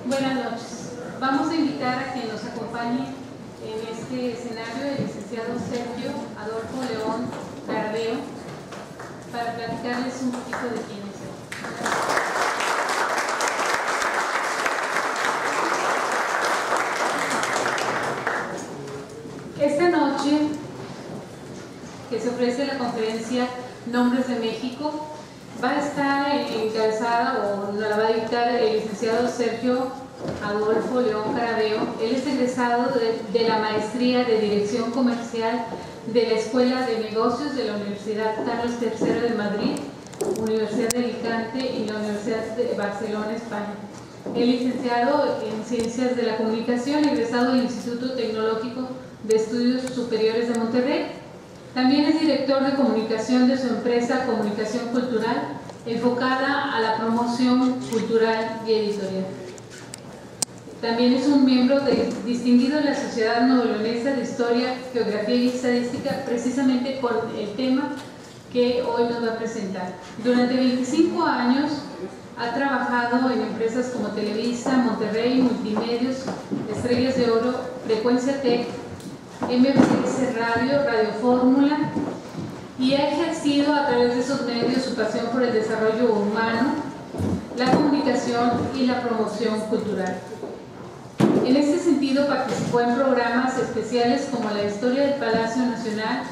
Buenas noches. Vamos a invitar a que nos acompañe en este escenario el licenciado Sergio Adolfo León Gardeo para platicarles un poquito de quién es él. Esta noche que se ofrece la conferencia Nombres de México va a estar encabezada o la va a dictar el licenciado Sergio Adolfo León Gardeo. Él es egresado de la maestría de Dirección Comercial de la Escuela de Negocios de la Universidad Carlos III de Madrid, Universidad de Alicante y la Universidad de Barcelona, España. Es licenciado en Ciencias de la Comunicación, egresado del Instituto Tecnológico de Estudios Superiores de Monterrey. También es director de comunicación de su empresa Comunicación Cultural, enfocada a la promoción cultural y editorial. También es un miembro distinguido de la Sociedad Nuevo-Leonesa de Historia, Geografía y Estadística, precisamente con el tema que hoy nos va a presentar. Durante 25 años ha trabajado en empresas como Televisa, Monterrey, Multimedios, Estrellas de Oro, Frecuencia Tech, MBS Radio, Radio Fórmula, y ha ejercido a través de esos medios su pasión por el desarrollo humano, la comunicación y la promoción cultural. En este sentido participó en programas especiales como la Historia del Palacio Nacional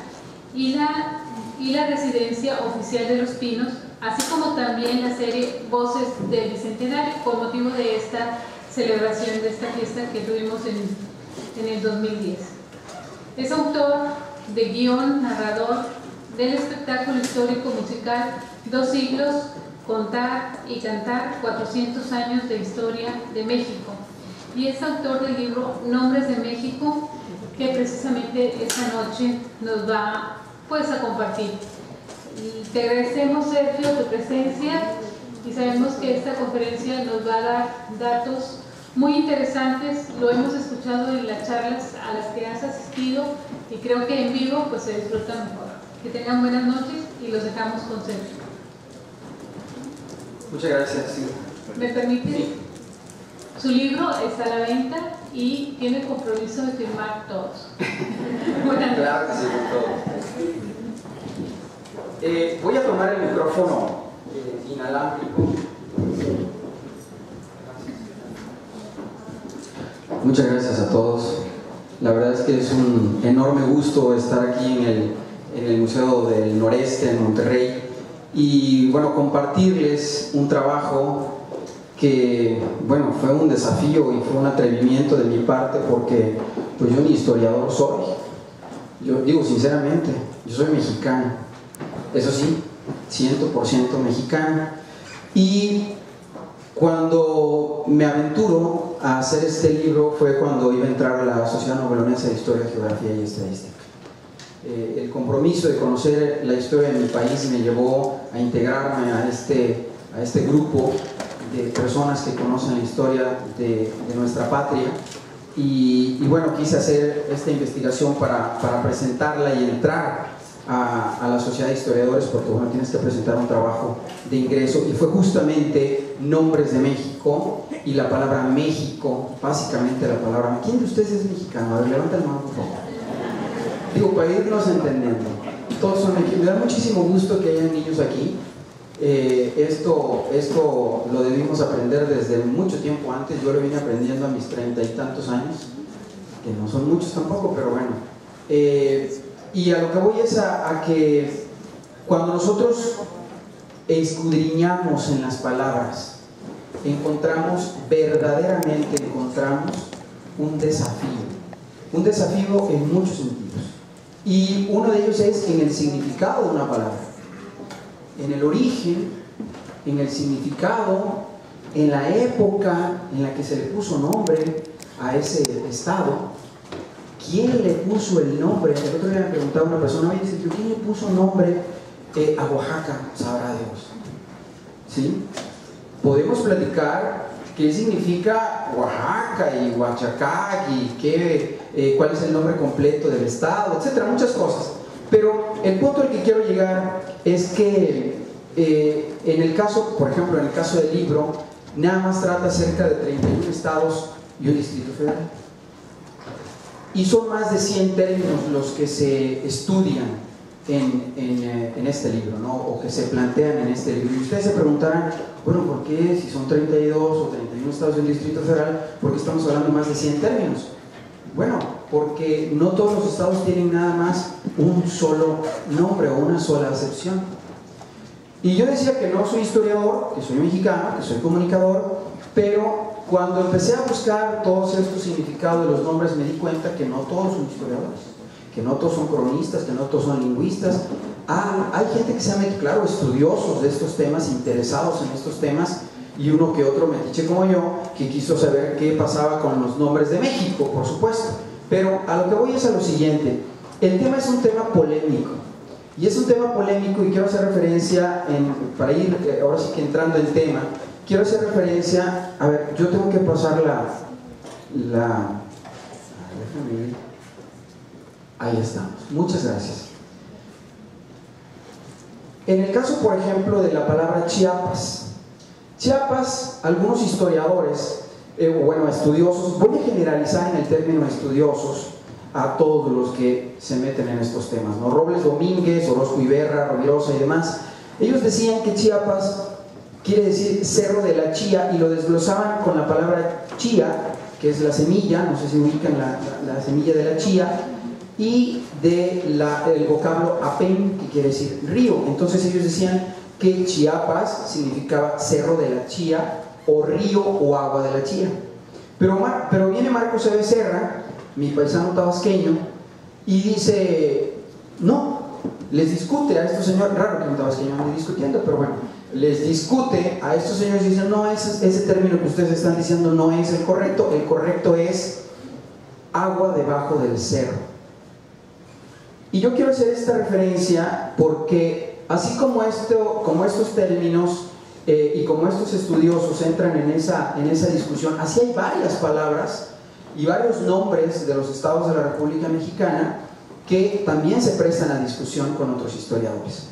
y la Residencia Oficial de los Pinos, así como también la serie Voces del Bicentenario, con motivo de esta celebración de esta fiesta que tuvimos en el 2010. Es autor de guión, narrador del espectáculo histórico musical Dos siglos, contar y cantar, 400 años de historia de México. Y es autor del libro Nombres de México, que precisamente esta noche nos va a compartir. Y te agradecemos, Sergio, tu presencia, y sabemos que esta conferencia nos va a dar datos muy interesantes. Lo hemos escuchado en las charlas a las que has asistido y creo que en vivo pues se disfruta mejor. Que tengan buenas noches y los dejamos con Sergio. Muchas gracias. Sí. ¿Me permite? Sí. Su libro está a la venta y tiene el compromiso de firmar todos. Buenas noches. Claro que sí, con todo. Voy a tomar el micrófono inalámbrico. Muchas gracias a todos. La verdad es que es un enorme gusto estar aquí en el Museo del Noreste en Monterrey y bueno, compartirles un trabajo que bueno, fue un desafío y fue un atrevimiento de mi parte porque pues yo ni historiador soy. Yo digo sinceramente, yo soy mexicano, eso sí, 100% mexicano, y cuando me aventuro a hacer este libro fue cuando iba a entrar a la Sociedad Nuevo-Leonesa de Historia, Geografía y Estadística. El compromiso de conocer la historia de mi país me llevó a integrarme a este grupo de personas que conocen la historia de nuestra patria y bueno, quise hacer esta investigación para presentarla y entrar a la Sociedad de Historiadores porque bueno, tienes que presentar un trabajo de ingreso y fue justamente Nombres de México y la palabra México, básicamente la palabra. ¿Quién de ustedes es mexicano? A ver, levanta la mano por favor. Digo, para irnos entendiendo, todos son mexicanos. Me da muchísimo gusto que hayan niños aquí. Esto lo debimos aprender desde mucho tiempo antes. Yo lo vine aprendiendo a mis 30 y tantos años, que no son muchos tampoco, pero bueno. Y a lo que voy es a que cuando nosotros escudriñamos en las palabras, verdaderamente encontramos un desafío en muchos sentidos. Y uno de ellos es en el significado de una palabra, en el origen, en el significado, en la época en la que se le puso nombre a ese estado. ¿Quién le puso el nombre? El otro día me preguntaba una persona, oye, ¿quién le puso nombre a Oaxaca? Sabrá Dios. ¿Sí? Podemos platicar qué significa Oaxaca y Huachacac y cuál es el nombre completo del estado, etcétera, muchas cosas. Pero el punto al que quiero llegar es que en el caso, por ejemplo, en el caso del libro, nada más trata cerca de 31 estados y un distrito federal. Y son más de 100 términos los que se estudian en este libro, ¿no? O que se plantean en este libro. Y ustedes se preguntarán, bueno, ¿por qué si son 32 o 31 estados y un distrito federal, por qué estamos hablando de más de 100 términos? Bueno, porque no todos los estados tienen nada más un solo nombre o una sola acepción. Y yo decía que no soy historiador, que soy mexicano, que soy comunicador, pero cuando empecé a buscar todos estos significados de los nombres me di cuenta que no todos son historiadores, que no todos son cronistas, que no todos son lingüistas. Hay gente que se ha metido, claro, estudiosos de estos temas, interesados en estos temas, y uno que otro metiche como yo, que quiso saber qué pasaba con los nombres de México, por supuesto. Pero a lo que voy es a lo siguiente: el tema es un tema polémico, y es un tema polémico, y quiero hacer referencia, para ir ahora sí que entrando en tema, quiero hacer referencia, a ver, yo tengo que pasar déjame ver, ahí estamos, muchas gracias. En el caso, por ejemplo, de la palabra Chiapas, algunos historiadores, estudiosos, voy a generalizar en el término estudiosos a todos los que se meten en estos temas, ¿no? Robles Domínguez, Orozco Iberra, Rovirosa y demás, ellos decían que Chiapas quiere decir cerro de la chía, y lo desglosaban con la palabra chía, que es la semilla, no sé si ubican la semilla de la chía, y del vocablo apén, que quiere decir río. Entonces ellos decían que Chiapas significaba cerro de la chía, o río o agua de la chía. Pero viene Marcos E. Becerra, mi paisano tabasqueño, y dice, no, les discute a estos señores, raro que un tabasqueño ande discutiendo, pero bueno, les discute a estos señores y dicen, no, ese término que ustedes están diciendo no es el correcto es agua debajo del cerro. Y yo quiero hacer esta referencia porque así como estos términos y como estos estudiosos entran en esa discusión, así hay varias palabras y varios nombres de los estados de la República Mexicana que también se prestan a discusión con otros historiadores.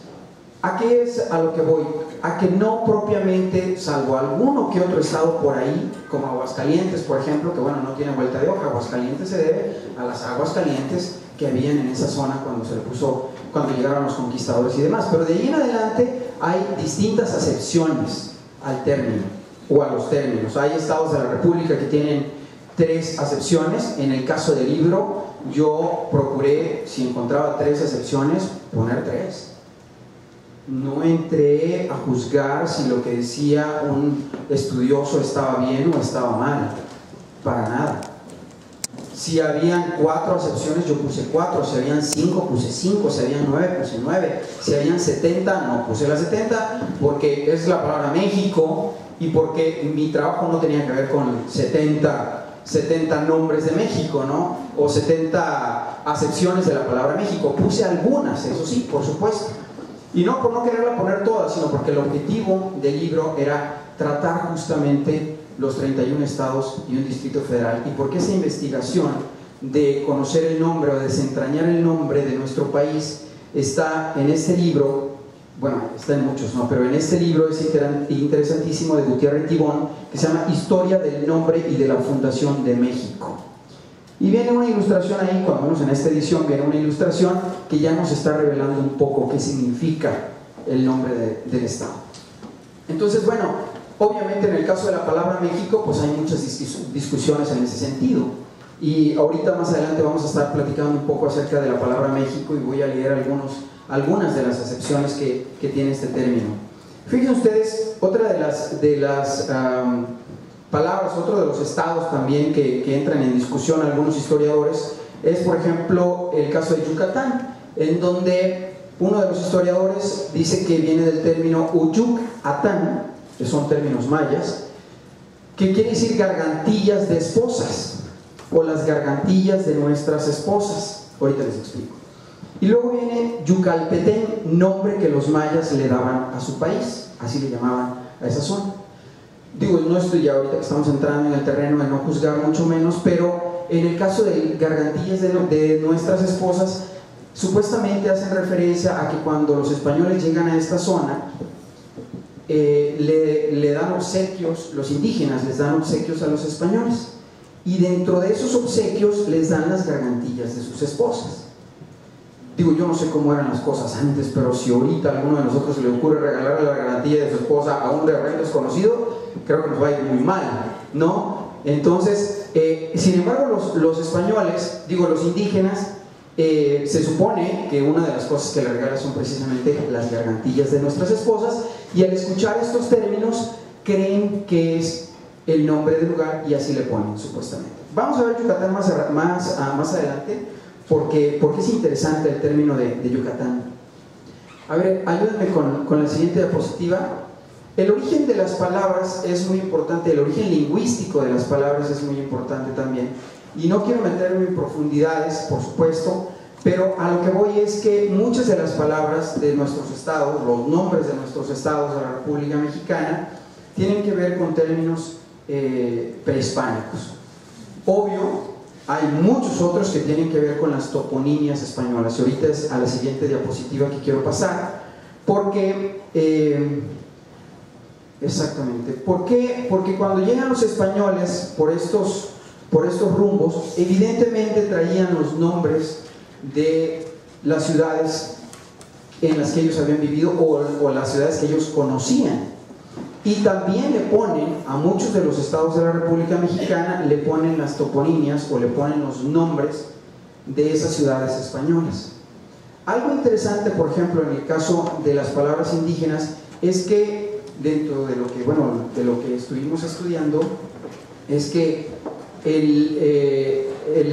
¿A qué es a lo que voy? A que no propiamente, salvo alguno que otro estado por ahí, como Aguascalientes, por ejemplo, que bueno, no tiene vuelta de hoja. Aguascalientes se debe a las aguas calientes que habían en esa zona cuando llegaron los conquistadores y demás. Pero de ahí en adelante hay distintas acepciones al término o a los términos. Hay estados de la República que tienen 3 acepciones. En el caso del libro, yo procuré, si encontraba 3 acepciones, poner 3. No entré a juzgar si lo que decía un estudioso estaba bien o estaba mal, para nada. Si habían 4 acepciones, yo puse 4, si habían 5, puse 5, si habían 9, puse 9, si habían 70, no puse la 70, porque es la palabra México y porque mi trabajo no tenía que ver con 70 nombres de México, ¿no? O 70 acepciones de la palabra México. Puse algunas, eso sí, por supuesto. Y no por no quererla poner todas, sino porque el objetivo del libro era tratar justamente los 31 estados y un distrito federal, y porque esa investigación de conocer el nombre o desentrañar el nombre de nuestro país está en este libro. Bueno, está en muchos, ¿no? Pero en este libro es interesantísimo, de Gutiérrez Tibón, que se llama Historia del Nombre y de la Fundación de México. Y viene una ilustración ahí, cuando menos en esta edición viene una ilustración que ya nos está revelando un poco qué significa el nombre del estado. Entonces, bueno, obviamente en el caso de la palabra México, pues hay muchas discusiones en ese sentido. Y ahorita más adelante vamos a estar platicando un poco acerca de la palabra México, y voy a leer algunas de las acepciones que tiene este término. Fíjense ustedes, otra de las palabras, otro de los estados también que entran en discusión algunos historiadores, es por ejemplo el caso de Yucatán, en donde uno de los historiadores dice que viene del término Uyuc-Atán, que son términos mayas, que quiere decir gargantillas de esposas, o las gargantillas de nuestras esposas. Ahorita les explico. Y luego viene Yucalpetén, nombre que los mayas le daban a su país, así le llamaban a esa zona. Digo, no estoy ya ahorita que estamos entrando en el terreno de no juzgar, mucho menos, pero en el caso de gargantillas de nuestras esposas, supuestamente hacen referencia a que cuando los españoles llegan a esta zona, le dan obsequios, los indígenas les dan obsequios a los españoles, y dentro de esos obsequios les dan las gargantillas de sus esposas. Digo, yo no sé cómo eran las cosas antes, pero si ahorita a alguno de nosotros se le ocurre regalarle la gargantilla de su esposa a un terreno desconocido, creo que nos va a ir muy mal, ¿no? Entonces, sin embargo, los españoles, digo, los indígenas, se supone que una de las cosas que le regalan son precisamente las gargantillas de nuestras esposas, y al escuchar estos términos creen que es el nombre del lugar y así le ponen supuestamente. Vamos a ver Yucatán más adelante, porque es interesante el término de Yucatán. A ver, ayúdenme con la siguiente diapositiva. El origen de las palabras es muy importante, el origen lingüístico de las palabras es muy importante también, y no quiero meterme en profundidades, por supuesto, pero a lo que voy es que muchas de las palabras de nuestros estados, los nombres de nuestros estados de la República Mexicana, tienen que ver con términos prehispánicos. Obvio, hay muchos otros que tienen que ver con las toponimias españolas, y ahorita es a la siguiente diapositiva que quiero pasar, porque exactamente, porque cuando llegan los españoles por estos rumbos, evidentemente traían los nombres de las ciudades en las que ellos habían vivido, o las ciudades que ellos conocían, y también le ponen a muchos de los estados de la República Mexicana, le ponen las toponimias o le ponen los nombres de esas ciudades españolas. Algo interesante, por ejemplo, en el caso de las palabras indígenas, es que dentro de lo que, de lo que estuvimos estudiando, es que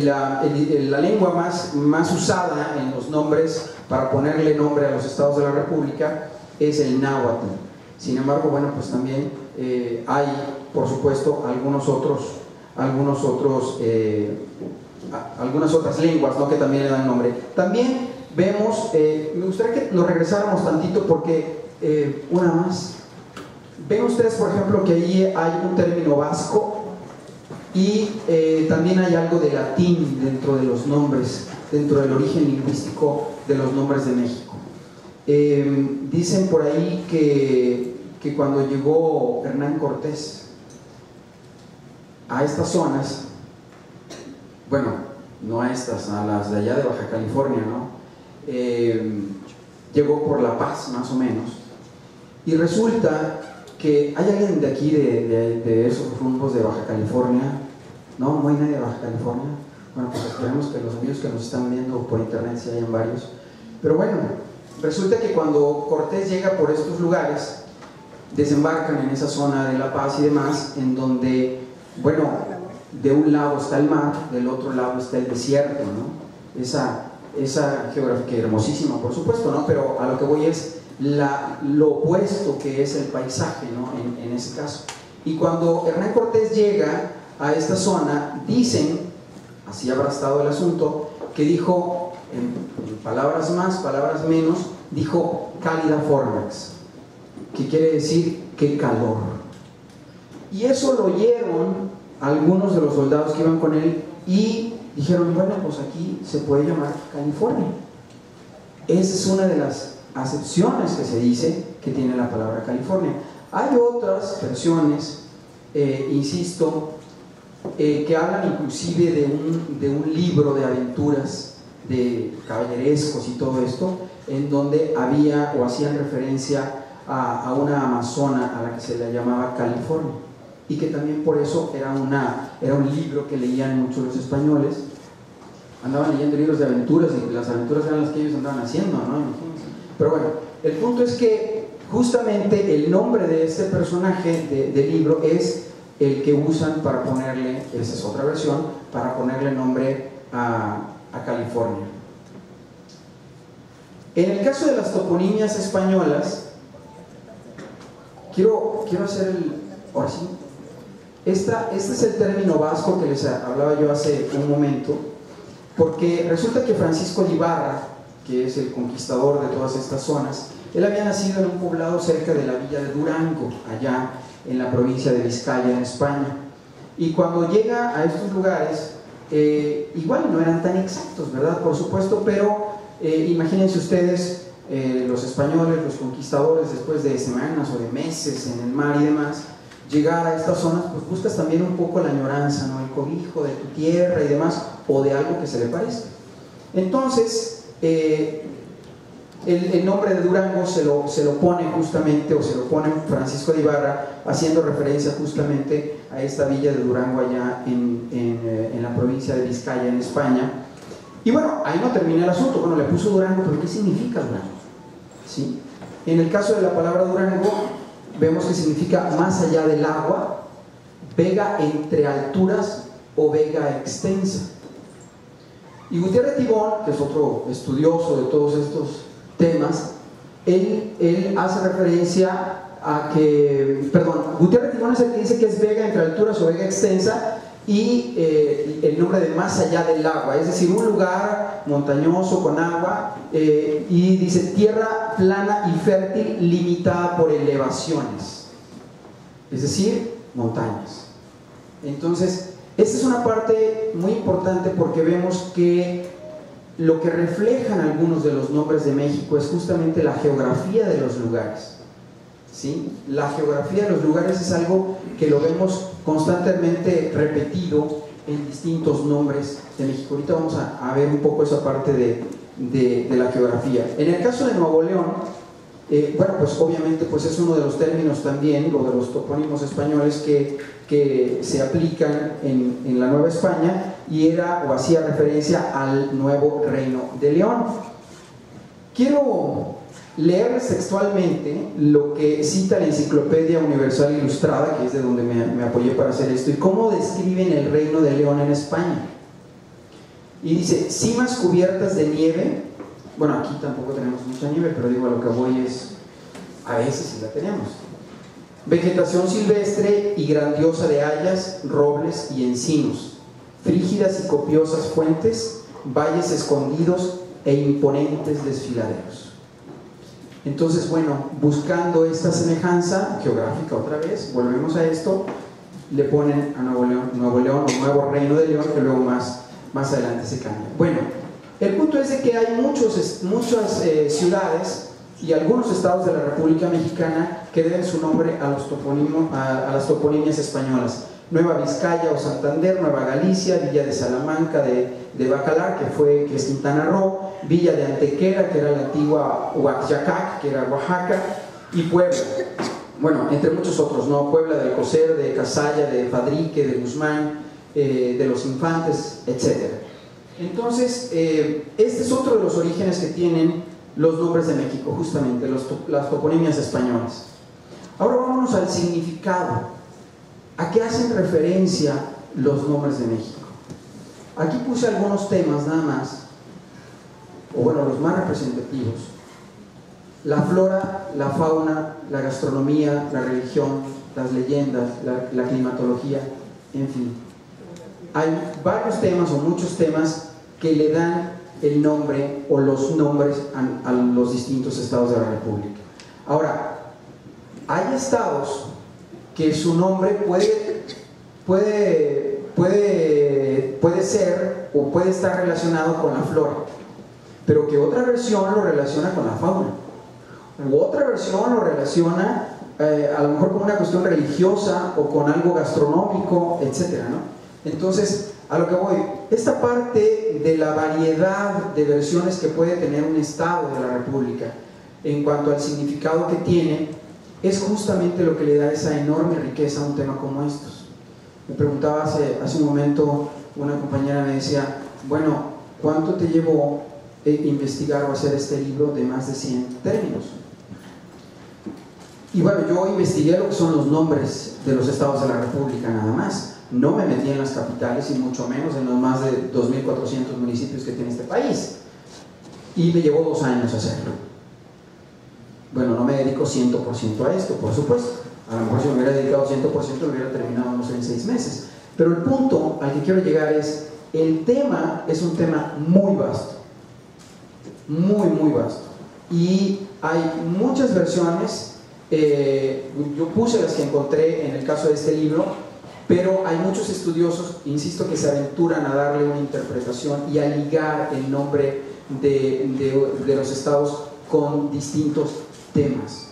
la lengua más usada en los nombres, para ponerle nombre a los estados de la República, es el náhuatl. Sin embargo, pues también hay, por supuesto, algunas otras lenguas, ¿no?, que también le dan nombre. También vemos, me gustaría que lo regresáramos tantito, porque una más. Ven ustedes, por ejemplo, que ahí hay un término vasco, y también hay algo de latín dentro de los nombres, dentro del origen lingüístico de los nombres de México. Dicen por ahí que cuando llegó Hernán Cortés a estas zonas, no a estas, a las de allá de Baja California, ¿no? Llegó por La Paz, más o menos, y resulta que hay alguien de aquí, de esos rumbos de Baja California. No hay nadie de Baja California. Pues esperemos que los amigos que nos están viendo por internet sí hayan varios. Pero resulta que cuando Cortés llega por estos lugares, desembarcan en esa zona de La Paz y demás, en donde, de un lado está el mar, del otro lado está el desierto, ¿no? Esa geografía hermosísima, por supuesto, ¿no? Pero a lo que voy es lo opuesto que es el paisaje, ¿no?, en ese caso. Y cuando Hernán Cortés llega a esta zona, dicen, así habrá estado el asunto, que dijo, en palabras más, palabras menos, dijo cálida formax, que quiere decir qué calor. Y eso lo oyeron algunos de los soldados que iban con él y dijeron, pues aquí se puede llamar California. Esa es una de las acepciones que se dice que tiene la palabra California. Hay otras versiones, insisto, que hablan inclusive de un libro de aventuras, de caballerescos y todo esto, en donde había o hacían referencia a una amazona a la que se le llamaba California, y que también por eso era un libro que leían muchos los españoles. Andaban leyendo libros de aventuras, y las aventuras eran las que ellos andaban haciendo, ¿no? Imagínense. Pero el punto es que justamente el nombre de este personaje del libro es el que usan para ponerle, esa es otra versión, para ponerle nombre a California. En el caso de las toponimias españolas, quiero hacer ahora sí, este es el término vasco que les hablaba yo hace un momento, porque resulta que Francisco de Ibarra, que es el conquistador de todas estas zonas, él había nacido en un poblado cerca de la villa de Durango, allá en la provincia de Vizcaya, en España. Y cuando llega a estos lugares, igual no eran tan exactos, ¿verdad? Por supuesto, pero imagínense ustedes los españoles, los conquistadores, después de semanas o de meses en el mar y demás, llegar a estas zonas, pues buscas también un poco la añoranza, ¿no? El cobijo de tu tierra y demás, o de algo que se le parezca. Entonces, el nombre de Durango se lo pone justamente, o se lo pone Francisco de Ibarra, haciendo referencia justamente a esta villa de Durango allá en la provincia de Vizcaya, en España. Y bueno, ahí no termina el asunto. Bueno, le puso Durango, pero ¿qué significa Durango? ¿Sí? En el caso de la palabra Durango, vemos que significa más allá del agua, vega entre alturas o vega extensa. Y Gutiérrez Tibón, que es otro estudioso de todos estos temas, él hace referencia a que, perdón, Gutiérrez Tibón es el que dice que es vega entre alturas o vega extensa, y el nombre de más allá del agua, es decir, un lugar montañoso con agua, y dice tierra plana y fértil limitada por elevaciones, es decir, montañas. Entonces, esta es una parte muy importante, porque vemos que lo que reflejan algunos de los nombres de México es justamente la geografía de los lugares. ¿Sí? La geografía de los lugares es algo que lo vemos constantemente repetido en distintos nombres de México. Ahorita vamos a ver un poco esa parte de la geografía. En el caso de Nuevo León, bueno, pues obviamente pues es uno de los términos también, o de los topónimos españoles que se aplican en la Nueva España, y era o hacía referencia al nuevo Reino de León. Quiero leer textualmente lo que cita la Enciclopedia Universal Ilustrada, que es de donde me apoyé para hacer esto, y cómo describen el Reino de León en España. Y dice: cimas cubiertas de nieve. Bueno, aquí tampoco tenemos mucha nieve, pero digo, a lo que voy es, a veces sí la tenemos. Vegetación silvestre y grandiosa de hayas, robles y encinos, frígidas y copiosas fuentes, valles escondidos e imponentes desfiladeros. Entonces, bueno, buscando esta semejanza geográfica otra vez, volvemos a esto, le ponen a Nuevo León o Nuevo Reino de León, que luego más adelante se cambia. Bueno, el punto es de que hay muchas ciudades y algunos estados de la República Mexicana que deben su nombre a las toponimias españolas. Nueva Vizcaya o Santander, Nueva Galicia, Villa de Salamanca de Bacalar, que es Quintana Roo, Villa de Antequera, que era la antigua Huaxyacac, que era Oaxaca, y Puebla. Bueno, entre muchos otros, ¿no? Puebla de Alcocer, de Casalla, de Fadrique, de Guzmán, de los Infantes, etc. Entonces, este es otro de los orígenes que tienen los nombres de México, justamente, las toponimias españolas. Ahora vámonos al significado. ¿A qué hacen referencia los nombres de México? Aquí puse algunos temas nada más, o bueno, los más representativos: la flora, la fauna, la gastronomía, la religión, las leyendas, la climatología, en fin. Hay varios temas o muchos temas que le dan el nombre o los nombres a los distintos estados de la República. Ahora, hay estados que su nombre puede ser o puede estar relacionado con la flora, pero que otra versión lo relaciona con la fauna, u otra versión lo relaciona a lo mejor con una cuestión religiosa o con algo gastronómico, etcétera, ¿no? Entonces, a lo que voy, esta parte de la variedad de versiones que puede tener un estado de la República en cuanto al significado que tiene, es justamente lo que le da esa enorme riqueza a un tema como estos. Me preguntaba hace un momento, una compañera me decía: bueno, ¿cuánto te llevó investigar o hacer este libro de más de 100 términos? Y bueno, yo investigué lo que son los nombres de los estados de la República nada más. No me metí en las capitales y mucho menos en los más de 2.400 municipios que tiene este país. Y me llevó 2 años hacerlo. Bueno, no me dedico 100% a esto, por supuesto. A lo mejor si me hubiera dedicado 100% lo hubiera terminado, no sé, en 6 meses. Pero el punto al que quiero llegar es: el tema es un tema muy vasto. Muy vasto. Y hay muchas versiones. Yo puse las que encontré en el caso de este libro, pero hay muchos estudiosos, insisto, que se aventuran a darle una interpretación y a ligar el nombre de los estados con distintos temas.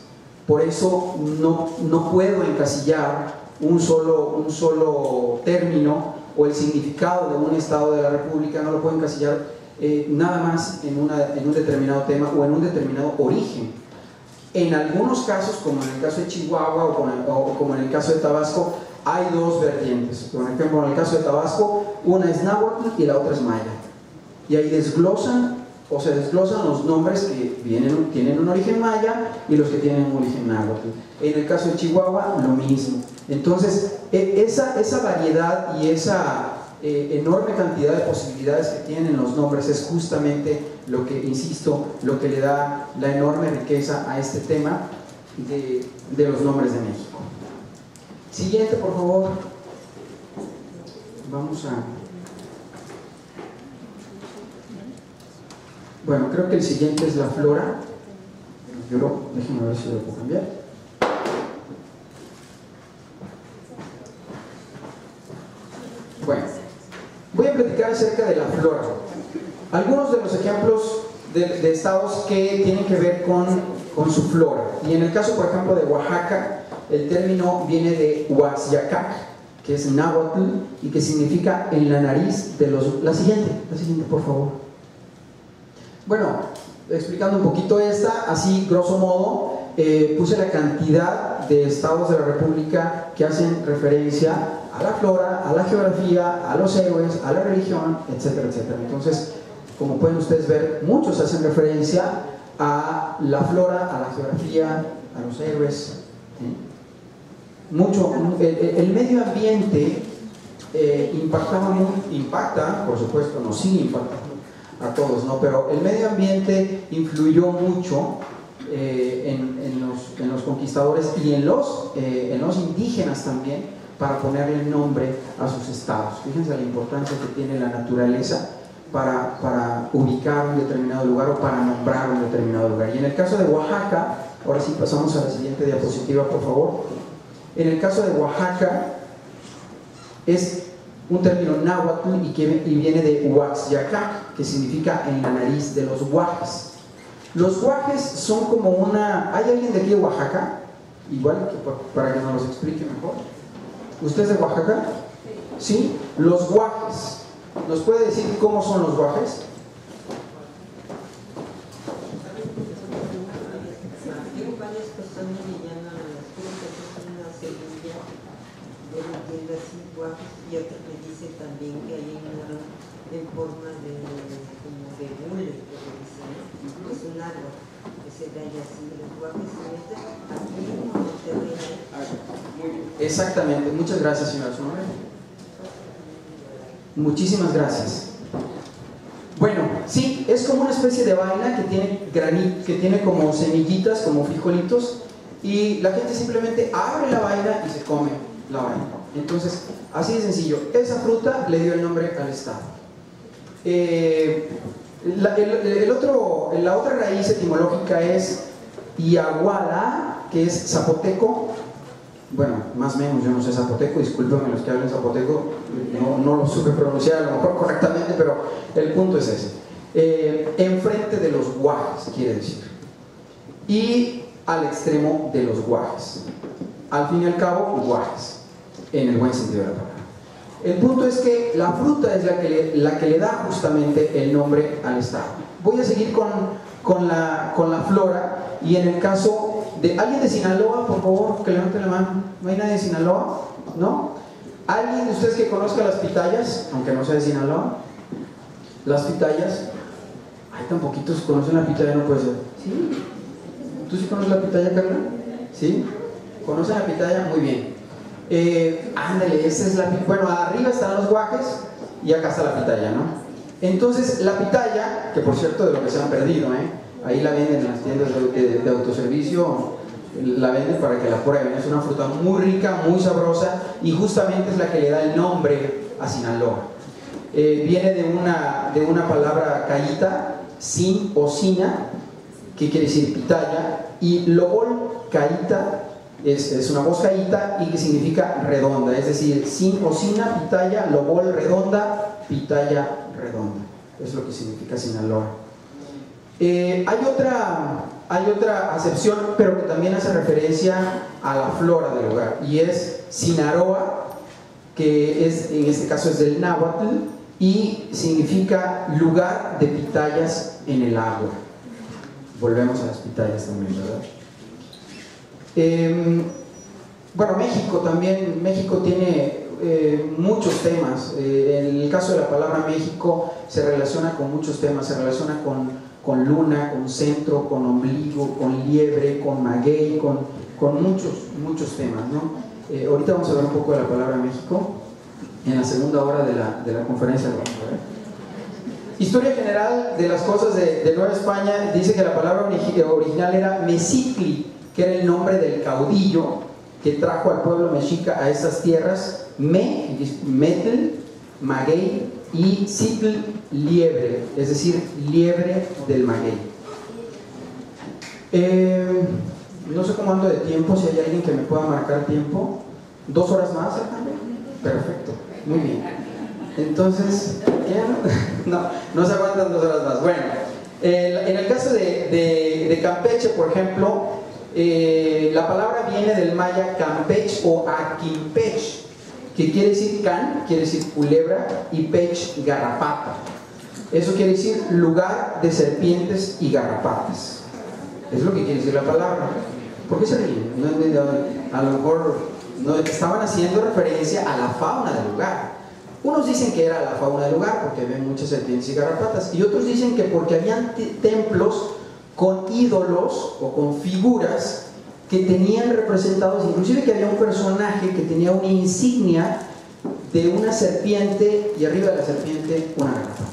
Por eso no puedo encasillar un solo término o el significado de un Estado de la República, no lo puedo encasillar nada más en un determinado tema o en un determinado origen. En algunos casos, como en el caso de Chihuahua o como en el caso de Tabasco, hay dos vertientes. Por ejemplo, en el caso de Tabasco, una es náhuatl y la otra es maya. Y ahí se desglosan los nombres que tienen un origen maya y los que tienen un origen náhuatl. En el caso de Chihuahua, lo mismo. Entonces, esa variedad y esa enorme cantidad de posibilidades que tienen los nombres es justamente lo que, insisto, lo que le da la enorme riqueza a este tema de los nombres de México. Siguiente, por favor. Vamos a... Bueno, creo que el siguiente es la flora. Déjenme ver si lo puedo cambiar. Bueno, voy a platicar acerca de la flora. Algunos de los ejemplos de estados que tienen que ver con su flora. Y en el caso, por ejemplo, de Oaxaca, el término viene de Huaxyacac, que es náhuatl y que significa en la nariz de los... La siguiente, por favor. Bueno, explicando un poquito esta, así grosso modo, puse la cantidad de estados de la República que hacen referencia a la flora, a la geografía, a los héroes, a la religión, etcétera, etcétera. Entonces, como pueden ustedes ver, muchos hacen referencia a la flora, a la geografía, a los héroes. Mucho, el medio ambiente impacta, por supuesto, nos sigue impactando a todos, ¿no? Pero el medio ambiente influyó mucho en los conquistadores y en los indígenas también, para ponerle nombre a sus estados. Fíjense la importancia que tiene la naturaleza para ubicar un determinado lugar o para nombrar un determinado lugar. Y en el caso de Oaxaca, ahora sí pasamos a la siguiente diapositiva, por favor. En el caso de Oaxaca es un término náhuatl y viene de Huaxyacac, que significa en la nariz de los guajes. Los guajes son como una... ¿Hay alguien de aquí de Oaxaca? Igual, para que nos los explique mejor. ¿Usted es de Oaxaca? Sí. Los guajes. ¿Nos puede decir cómo son los guajes? Tengo varias personas que llaman a las frutas, es una semilla de las guajes, y otros me dicen también que hay una en forma como de hule, es un árbol que se da así, los guajes aquí en Monterrey. Exactamente, muchas gracias, señora. ¿Su nombre? Muchísimas gracias. Bueno, sí, es como una especie de vaina que tiene como semillitas, como frijolitos, y la gente simplemente abre la vaina y se come la vaina. Entonces, así de sencillo. Esa fruta le dio el nombre al estado. La otra raíz etimológica es Iaguala, que es zapoteco. Bueno, más o menos yo no sé zapoteco, discúlpenme los que hablan zapoteco, no lo supe pronunciar a lo mejor correctamente, pero el punto es ese. Enfrente de los guajes, quiere decir, y al extremo de los guajes. Al fin y al cabo, guajes, en el buen sentido de la palabra. El punto es que la fruta es la que le da justamente el nombre al estado. Voy a seguir con la flora, y en el caso de alguien de Sinaloa, por favor, que levante la mano. ¿No hay nadie de Sinaloa? ¿No? ¿Alguien de ustedes que conozca las pitayas, aunque no sea de Sinaloa? Las pitayas. Ay, tan poquitos conocen la pitaya, no puede ser. ¿Sí? ¿Tú sí conoces la pitaya, Carla? ¿Sí? ¿Conocen la pitaya? Muy bien. Ándale, esa es la... Bueno, arriba están los guajes y acá está la pitaya, ¿no? Entonces, la pitaya, que por cierto de lo que se han perdido, ahí la venden en las tiendas de autoservicio, la venden para que la prueben. Es una fruta muy rica, muy sabrosa, y justamente es la que le da el nombre a Sinaloa. Viene de una palabra caíta, sin o sina, que quiere decir pitaya, y lobol, caíta, es una voz caíta y que significa redonda, es decir, sin o sina, pitaya, lobol, redonda, pitaya, redonda. Es lo que significa Sinaloa. Hay otra acepción, pero que también hace referencia a la flora del lugar, y es Sinaroa, que en este caso es del náhuatl, y significa lugar de pitayas en el agua. Volvemos a las pitayas también, ¿verdad? Bueno, México tiene muchos temas. En el caso de la palabra México se relaciona con muchos temas, se relaciona con luna, con centro, con ombligo, con liebre, con maguey, con muchos temas, ¿no? Ahorita vamos a ver un poco de la palabra México en la segunda hora de la conferencia. Vamos a ver. Historia general de las cosas de Nueva España dice que la palabra original era Mexicli, que era el nombre del caudillo que trajo al pueblo mexica a estas tierras. Metl, maguey, y citl, liebre, es decir, liebre del maguey. No sé cómo ando de tiempo, si hay alguien que me pueda marcar tiempo. 2 horas más, perfecto, muy bien. Entonces, no se aguantan 2 horas más. Bueno, en el caso de Campeche, por ejemplo, la palabra viene del maya Campech o Aquimpech, que quiere decir can, quiere decir culebra, y pech, garrapata. Eso quiere decir lugar de serpientes y garrapatas. Es lo que quiere decir la palabra. ¿Por qué se ríen? A lo mejor no estaban haciendo referencia a la fauna del lugar. Unos dicen que era la fauna del lugar porque ven muchas serpientes y garrapatas, y otros dicen que porque habían templos con ídolos o con figuras que tenían representados, inclusive que había un personaje que tenía una insignia de una serpiente y arriba de la serpiente una garrapata.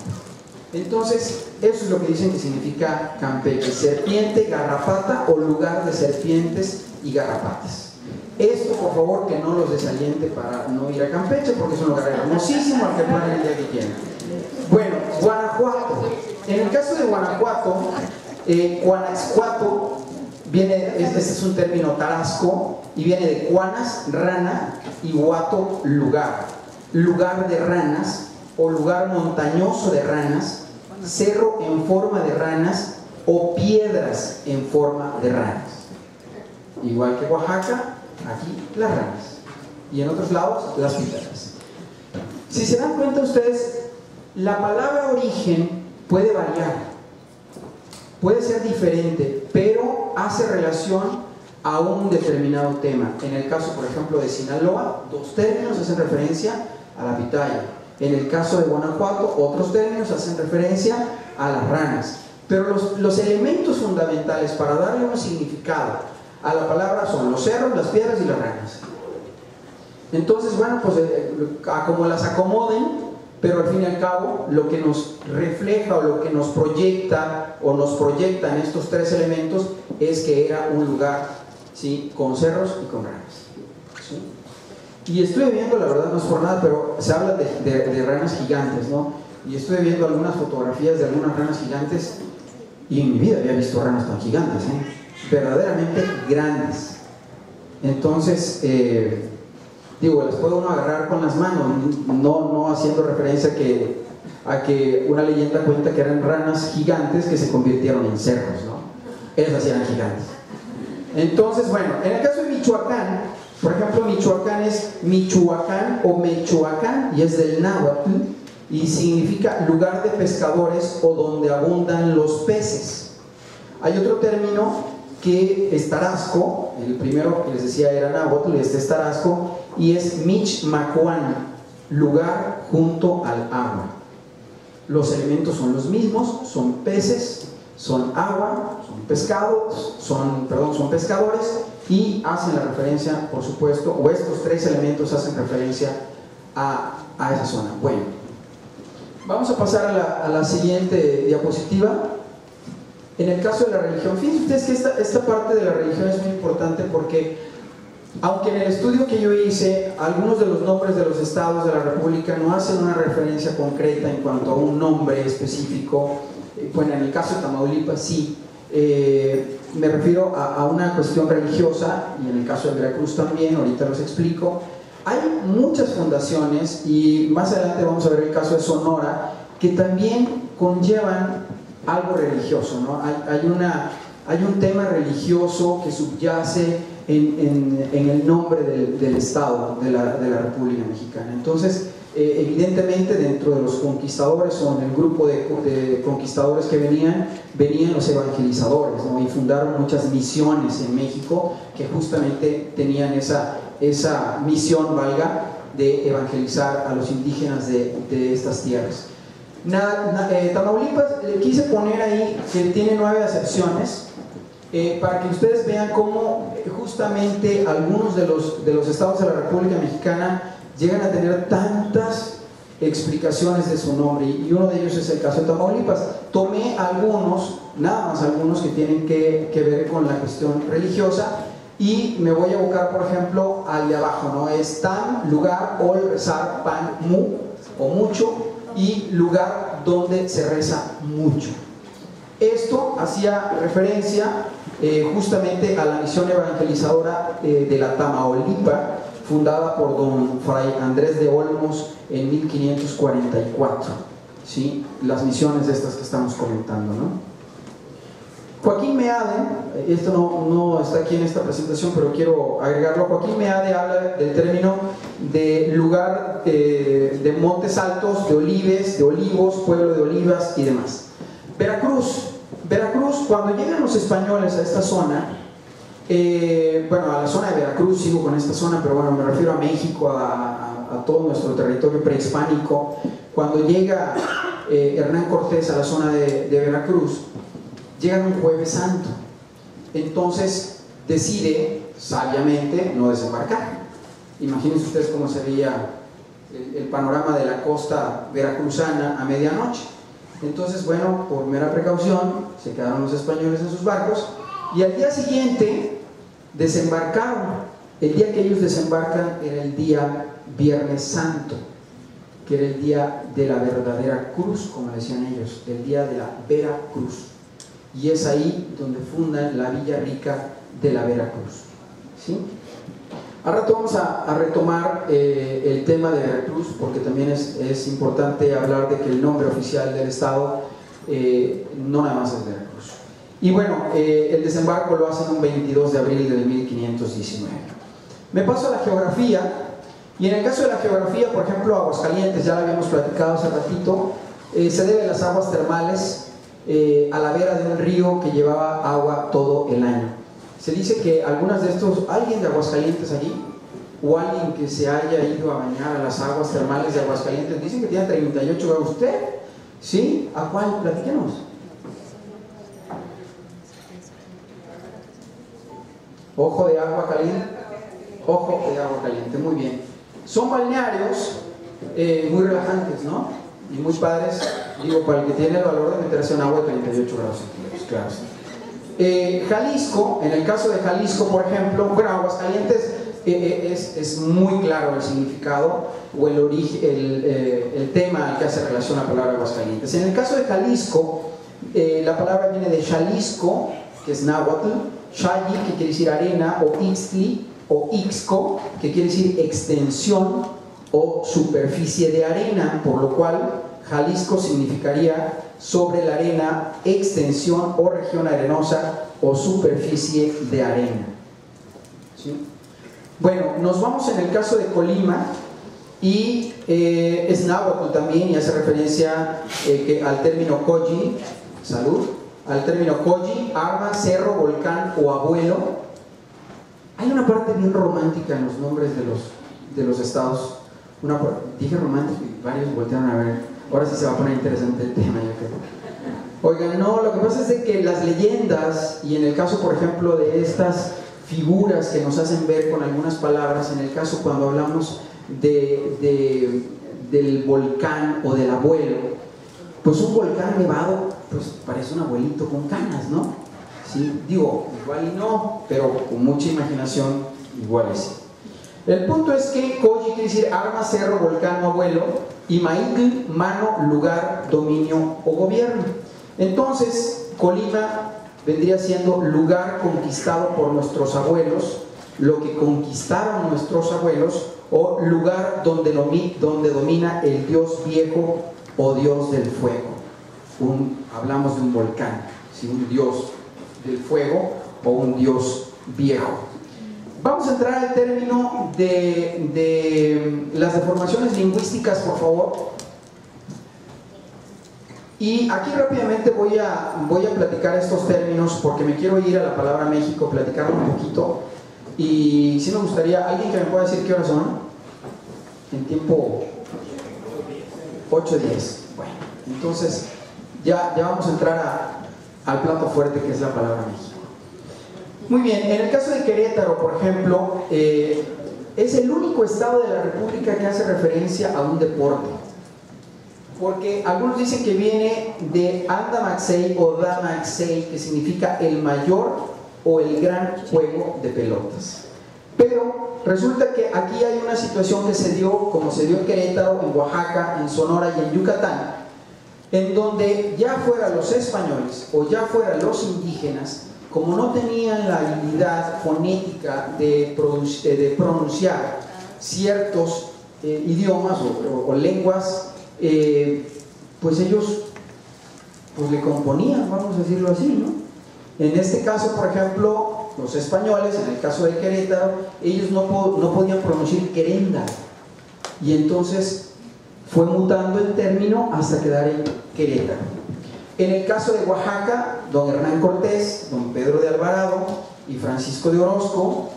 Entonces, eso es lo que dicen que significa Campeche: serpiente, garrapata o lugar de serpientes y garrapatas. Esto, por favor, que no los desaliente para no ir a Campeche, porque es un lugar hermosísimo al que pueden ir el día que quieran. Bueno, Guanajuato. En el caso de Guanajuato, Guanajuato este es un término tarasco y viene de cuanas, rana, y guato, lugar. Lugar de ranas o lugar montañoso de ranas, cerro en forma de ranas o piedras en forma de ranas. Igual que Oaxaca, aquí las ranas, y en otros lados las piedras. Si se dan cuenta ustedes, la palabra origen puede variar, puede ser diferente, pero hace relación a un determinado tema. En el caso, por ejemplo, de Sinaloa, 2 términos hacen referencia a la pitaya. En el caso de Guanajuato, otros términos hacen referencia a las ranas. Pero los elementos fundamentales para darle un significado a la palabra son los cerros, las piedras y las ranas. Entonces, bueno, pues como las acomoden, pero al fin y al cabo lo que nos refleja o lo que nos proyecta o nos proyectan estos 3 elementos es que era un lugar, ¿sí?, con cerros y con ranas, ¿sí? Y estuve viendo, la verdad no es por nada, pero se habla de ranas gigantes, ¿no? Y estuve viendo algunas fotografías de algunas ranas gigantes, y en mi vida había visto ranas tan gigantes, verdaderamente grandes. Entonces, digo, las puede uno agarrar con las manos, no haciendo referencia a que una leyenda cuenta que eran ranas gigantes que se convirtieron en cerros, ¿no? Esas eran gigantes. Entonces, bueno, en el caso de Michoacán, por ejemplo, Michoacán es Michoacán o Mechoacán, y es del náhuatl, y significa lugar de pescadores o donde abundan los peces. Hay otro término que es tarasco, el primero que les decía era náhuatl, este es tarasco, y es Michmacuán, lugar junto al agua. Los elementos son los mismos, son peces, son agua, son pescados, son pescadores, y hacen la referencia, por supuesto, o estos 3 elementos hacen referencia a esa zona. Bueno, vamos a pasar a la siguiente diapositiva. En el caso de la religión, fíjense ustedes que esta parte de la religión es muy importante, porque aunque en el estudio que yo hice, algunos de los nombres de los estados de la República no hacen una referencia concreta en cuanto a un nombre específico, bueno, en el caso de Tamaulipas sí, me refiero a una cuestión religiosa, y en el caso de Veracruz también, ahorita los explico. Hay muchas fundaciones, y más adelante vamos a ver el caso de Sonora, que también conllevan algo religioso, ¿no? Hay un tema religioso que subyace en el nombre del Estado, de la República Mexicana. Entonces, evidentemente dentro de los conquistadores o en el grupo de conquistadores que venían los evangelizadores, ¿no? Y fundaron muchas misiones en México que justamente tenían esa misión, valga, de evangelizar a los indígenas de estas tierras. Tamaulipas, le quise poner ahí que tiene 9 acepciones para que ustedes vean cómo justamente algunos de los estados de la República Mexicana llegan a tener tantas explicaciones de su nombre, y uno de ellos es el caso de Tamaulipas. Tomé algunos, nada más algunos que tienen que ver con la cuestión religiosa, y me voy a abocar, por ejemplo, al de abajo, ¿no? Es tam, lugar, ol, rezar, pan, mu o mucho, y lugar donde se reza mucho. Esto hacía referencia justamente a la misión evangelizadora de la Tamaulipa, fundada por don Fray Andrés de Olmos en 1544, ¿sí? Las misiones estas que estamos comentando, ¿no? Joaquín Meade, esto no está aquí en esta presentación, pero quiero agregarlo. Joaquín Meade habla del término de lugar de montes altos, de olives, de olivos, pueblo de olivas y demás. Veracruz, cuando llegan los españoles a esta zona, bueno, a la zona de Veracruz, sigo con esta zona, pero bueno, me refiero a México, a todo nuestro territorio prehispánico. Cuando llega Hernán Cortés a la zona de Veracruz, llegan un Jueves Santo. Entonces decide sabiamente no desembarcar. Imagínense ustedes cómo sería el panorama de la costa veracruzana a medianoche. Entonces, bueno, por mera precaución se quedaron los españoles en sus barcos, y al día siguiente desembarcaron. El día que ellos desembarcan era el día Viernes Santo, que era el día de la verdadera cruz, como decían ellos, el día de la Vera Cruz. Y es ahí donde fundan la Villa Rica de la Veracruz, ¿sí? Ahora vamos a retomar el tema de Veracruz, porque también es importante hablar de que el nombre oficial del estado no nada más es Veracruz. Y bueno, el desembarco lo hacen un 22 de abril de 1519. Me paso a la geografía, y en el caso de la geografía, por ejemplo, Aguascalientes, ya lo habíamos platicado hace ratito, se debe a las aguas termales a la vera de un río que llevaba agua todo el año. Se dice que algunas de estos, alguien de Aguascalientes allí, o alguien que se haya ido a bañar a las aguas termales de Aguascalientes, dicen que tiene 38 grados. ¿Usted? ¿Sí? ¿A cuál? Platíquenos. Ojo de agua caliente. Ojo de agua caliente, muy bien. Son balnearios muy relajantes, ¿no? Y muy padres, digo, para el que tiene el valor de meterse en agua de 38 grados centígrados, claro. Jalisco, en el caso de Jalisco, por ejemplo, bueno, Aguascalientes es muy claro el significado o el origen, el tema al que hace relación la palabra Aguascalientes. En el caso de Jalisco, la palabra viene de Xalisco, que es náhuatl, Xali, que quiere decir arena, o Ixtli, o Ixco, que quiere decir extensión o superficie de arena, por lo cual Jalisco significaría sobre la arena, extensión o región arenosa o superficie de arena, ¿sí? Bueno, nos vamos en el caso de Colima, y es náhuatl también, y hace referencia al término Coyi, salud, al término Coyi, arma, cerro, volcán o abuelo. Hay una parte bien romántica en los nombres de los estados. Dije romántico y varios voltearon a ver. Ahora sí se va a poner interesante el tema, yo creo. Oigan, no, lo que pasa es de que las leyendas, y en el caso, por ejemplo, de estas figuras que nos hacen ver con algunas palabras, en el caso cuando hablamos del volcán o del abuelo, pues un volcán nevado, pues parece un abuelito con canas, ¿no? ¿Sí? Digo, igual y no, pero con mucha imaginación, igual y sí. El punto es que Coyi quiere decir arma, cerro, volcán o abuelo, y Maitl, mano, lugar, dominio o gobierno. Entonces, Colima vendría siendo lugar conquistado por nuestros abuelos, lo que conquistaron nuestros abuelos, o lugar donde domina el dios viejo o dios del fuego. hablamos de un volcán, ¿sí? Un dios del fuego o un dios viejo. Vamos a entrar al término de las deformaciones lingüísticas, por favor. Y aquí rápidamente voy a platicar estos términos porque me quiero ir a la palabra México, platicarlo un poquito. Y si me gustaría, alguien que me pueda decir qué horas son, en tiempo 8:10. Bueno, entonces ya vamos a entrar al plato fuerte que es la palabra México. Muy bien, en el caso de Querétaro, por ejemplo, es el único estado de la República que hace referencia a un deporte. Porque algunos dicen que viene de Andamaxey o Damaxey, que significa el mayor o el gran juego de pelotas. Pero resulta que aquí hay una situación que se dio, como se dio en Querétaro, en Oaxaca, en Sonora y en Yucatán, en donde ya fuera los españoles o ya fuera los indígenas, como no tenían la habilidad fonética de pronunciar ciertos idiomas o lenguas, pues ellos pues le componían, vamos a decirlo así, ¿no? En este caso, por ejemplo, los españoles, en el caso de Querétaro, ellos no podían pronunciar querenda, y entonces fue mutando el término hasta quedar en Querétaro. En el caso de Oaxaca, don Hernán Cortés, don Pedro de Alvarado y Francisco de Orozco,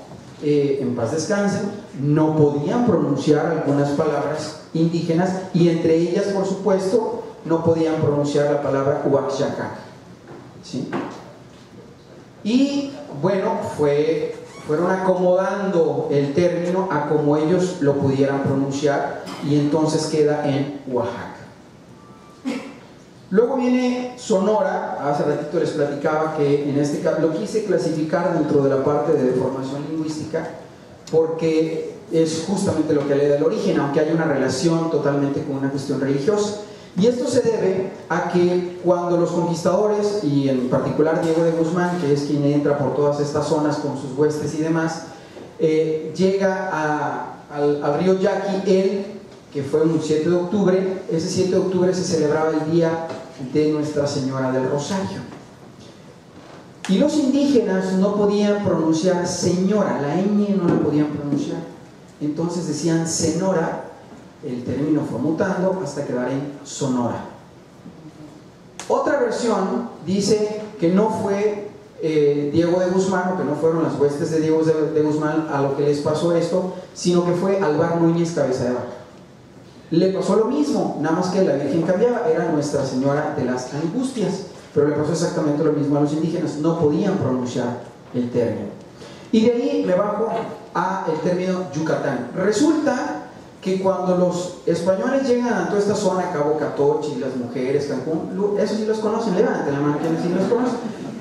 en paz descansen, no podían pronunciar algunas palabras indígenas, y entre ellas, por supuesto, no podían pronunciar la palabra Huaxacac, ¿sí? Y bueno, fueron acomodando el término a como ellos lo pudieran pronunciar, y entonces queda en Oaxaca. Luego viene Sonora. Hace ratito les platicaba que en este caso lo quise clasificar dentro de la parte de deformación lingüística porque es justamente lo que le da el origen, aunque hay una relación totalmente con una cuestión religiosa. Y esto se debe a que cuando los conquistadores, y en particular Diego de Guzmán, que es quien entra por todas estas zonas con sus huestes y demás, llega al río Yaqui, que fue un 7 de octubre, ese 7 de octubre se celebraba el día de Nuestra Señora del Rosario. Y los indígenas no podían pronunciar señora, la ñ no la podían pronunciar. Entonces decían Senora, el término fue mutando hasta quedar en Sonora. Otra versión dice que no fue Diego de Guzmán, o que no fueron las huestes de Diego de Guzmán a lo que les pasó esto, sino que fue Alvar Núñez Cabeza de Vaca. Le pasó lo mismo, nada más que la Virgen cambiaba, era Nuestra Señora de las Angustias, pero le pasó exactamente lo mismo a los indígenas, no podían pronunciar el término. Y de ahí me bajo a el término Yucatán. Resulta que cuando los españoles llegan a toda esta zona, Cabo Catoche, las mujeres, Cancún, eso sí los conocen, levanten la mano quienes sí los conocen.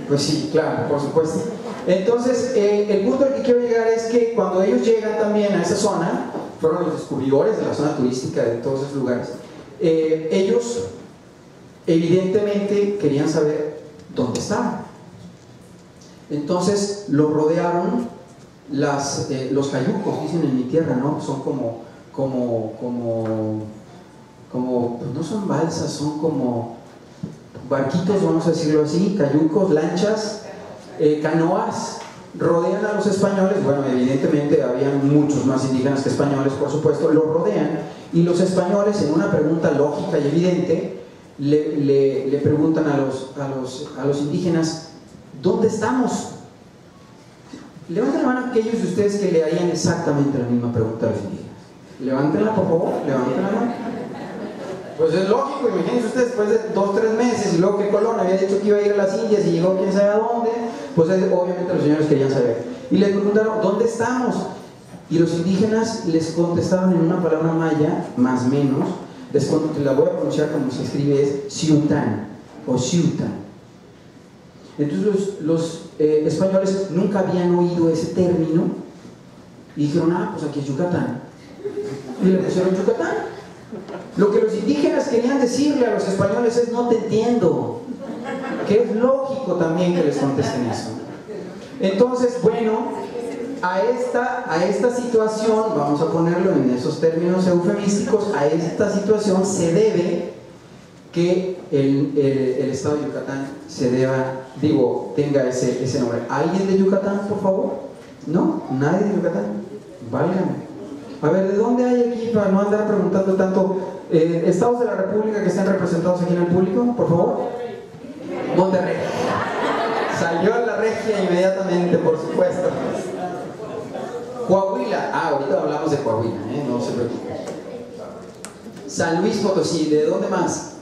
Pues sí, claro, por supuesto. Entonces, el punto al que quiero llegar es que cuando ellos llegan también a esa zona, fueron los descubridores de la zona turística de todos esos lugares, ellos evidentemente querían saber dónde estaban. Entonces los rodearon los cayucos, dicen en mi tierra, ¿no? Son como pues no son balsas, son como barquitos, vamos a decirlo así, cayucos, lanchas, canoas. Rodean a los españoles. Bueno, evidentemente habían muchos más indígenas que españoles, por supuesto. Los rodean, y los españoles, en una pregunta lógica y evidente, le preguntan a los indígenas: ¿dónde estamos? Levanten la mano aquellos de ustedes que le harían exactamente la misma pregunta a los indígenas. Levántenla, por favor, levanten la mano. Pues es lógico, imagínense ustedes, después de 2 o 3 meses, y luego que Colón había dicho que iba a ir a las Indias y llegó quién sabe a dónde, pues obviamente los señores querían saber. Y les preguntaron: ¿dónde estamos? Y los indígenas les contestaron en una palabra maya, más o menos, la voy a pronunciar como se escribe, es Ciután o Ciutan. Entonces los españoles nunca habían oído ese término y dijeron: ah, pues aquí es Yucatán. Y le pusieron Yucatán. Lo que los indígenas querían decirle a los españoles es: no te entiendo. Que es lógico también que les contesten eso. Entonces, bueno, a esta situación, vamos a ponerlo en esos términos eufemísticos, a esta situación se debe que el estado de Yucatán se tenga ese nombre. ¿Alguien de Yucatán, por favor? ¿No? ¿Nadie de Yucatán? Válgame. A ver, ¿de dónde hay aquí para no andar preguntando tanto? ¿Estados de la República que están representados aquí en el público, por favor? Monterrey. Salió la regia inmediatamente, por supuesto. Coahuila. Ahorita hablamos de Coahuila, no se preocupen. San Luis Potosí. ¿De dónde más?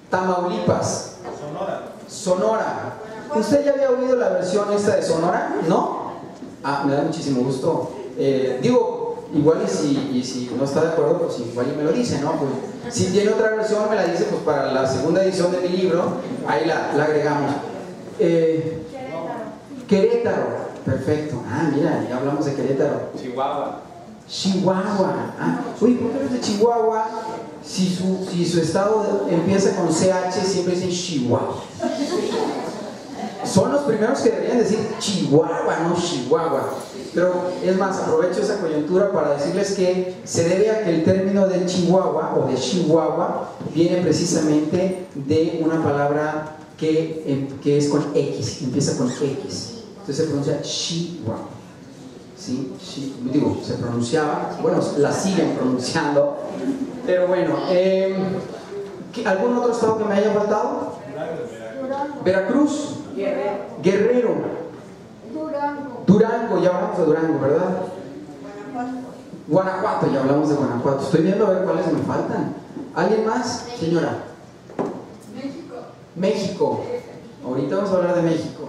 Tamaulipas. Sonora. ¿Usted ya había oído la versión esta de Sonora? ¿No? Me da muchísimo gusto. Igual y si no está de acuerdo, pues igual y me lo dice, ¿no? Pues, si tiene otra versión, me la dice, pues para la segunda edición de mi libro, ahí la agregamos. Querétaro, perfecto. Mira, ya hablamos de Querétaro. Chihuahua. Uy, ¿por qué no es de Chihuahua? Si su estado empieza con CH, siempre dicen Chihuahua. Son los primeros que deberían decir Chihuahua, no Chihuahua. Pero es más, aprovecho esa coyuntura para decirles que se debe a que el término de Chihuahua o de Chihuahua viene precisamente de una palabra que es con X, empieza con X. Entonces se pronuncia Chihuahua. ¿Sí? Se pronunciaba, bueno, la siguen pronunciando. Pero bueno, ¿algún otro estado que me haya faltado? Veracruz. Guerrero. Durango, ya hablamos de Durango, ¿verdad? Guanajuato, ya hablamos de Guanajuato. Estoy viendo a ver cuáles me faltan. ¿Alguien más, señora? México. Ahorita vamos a hablar de México.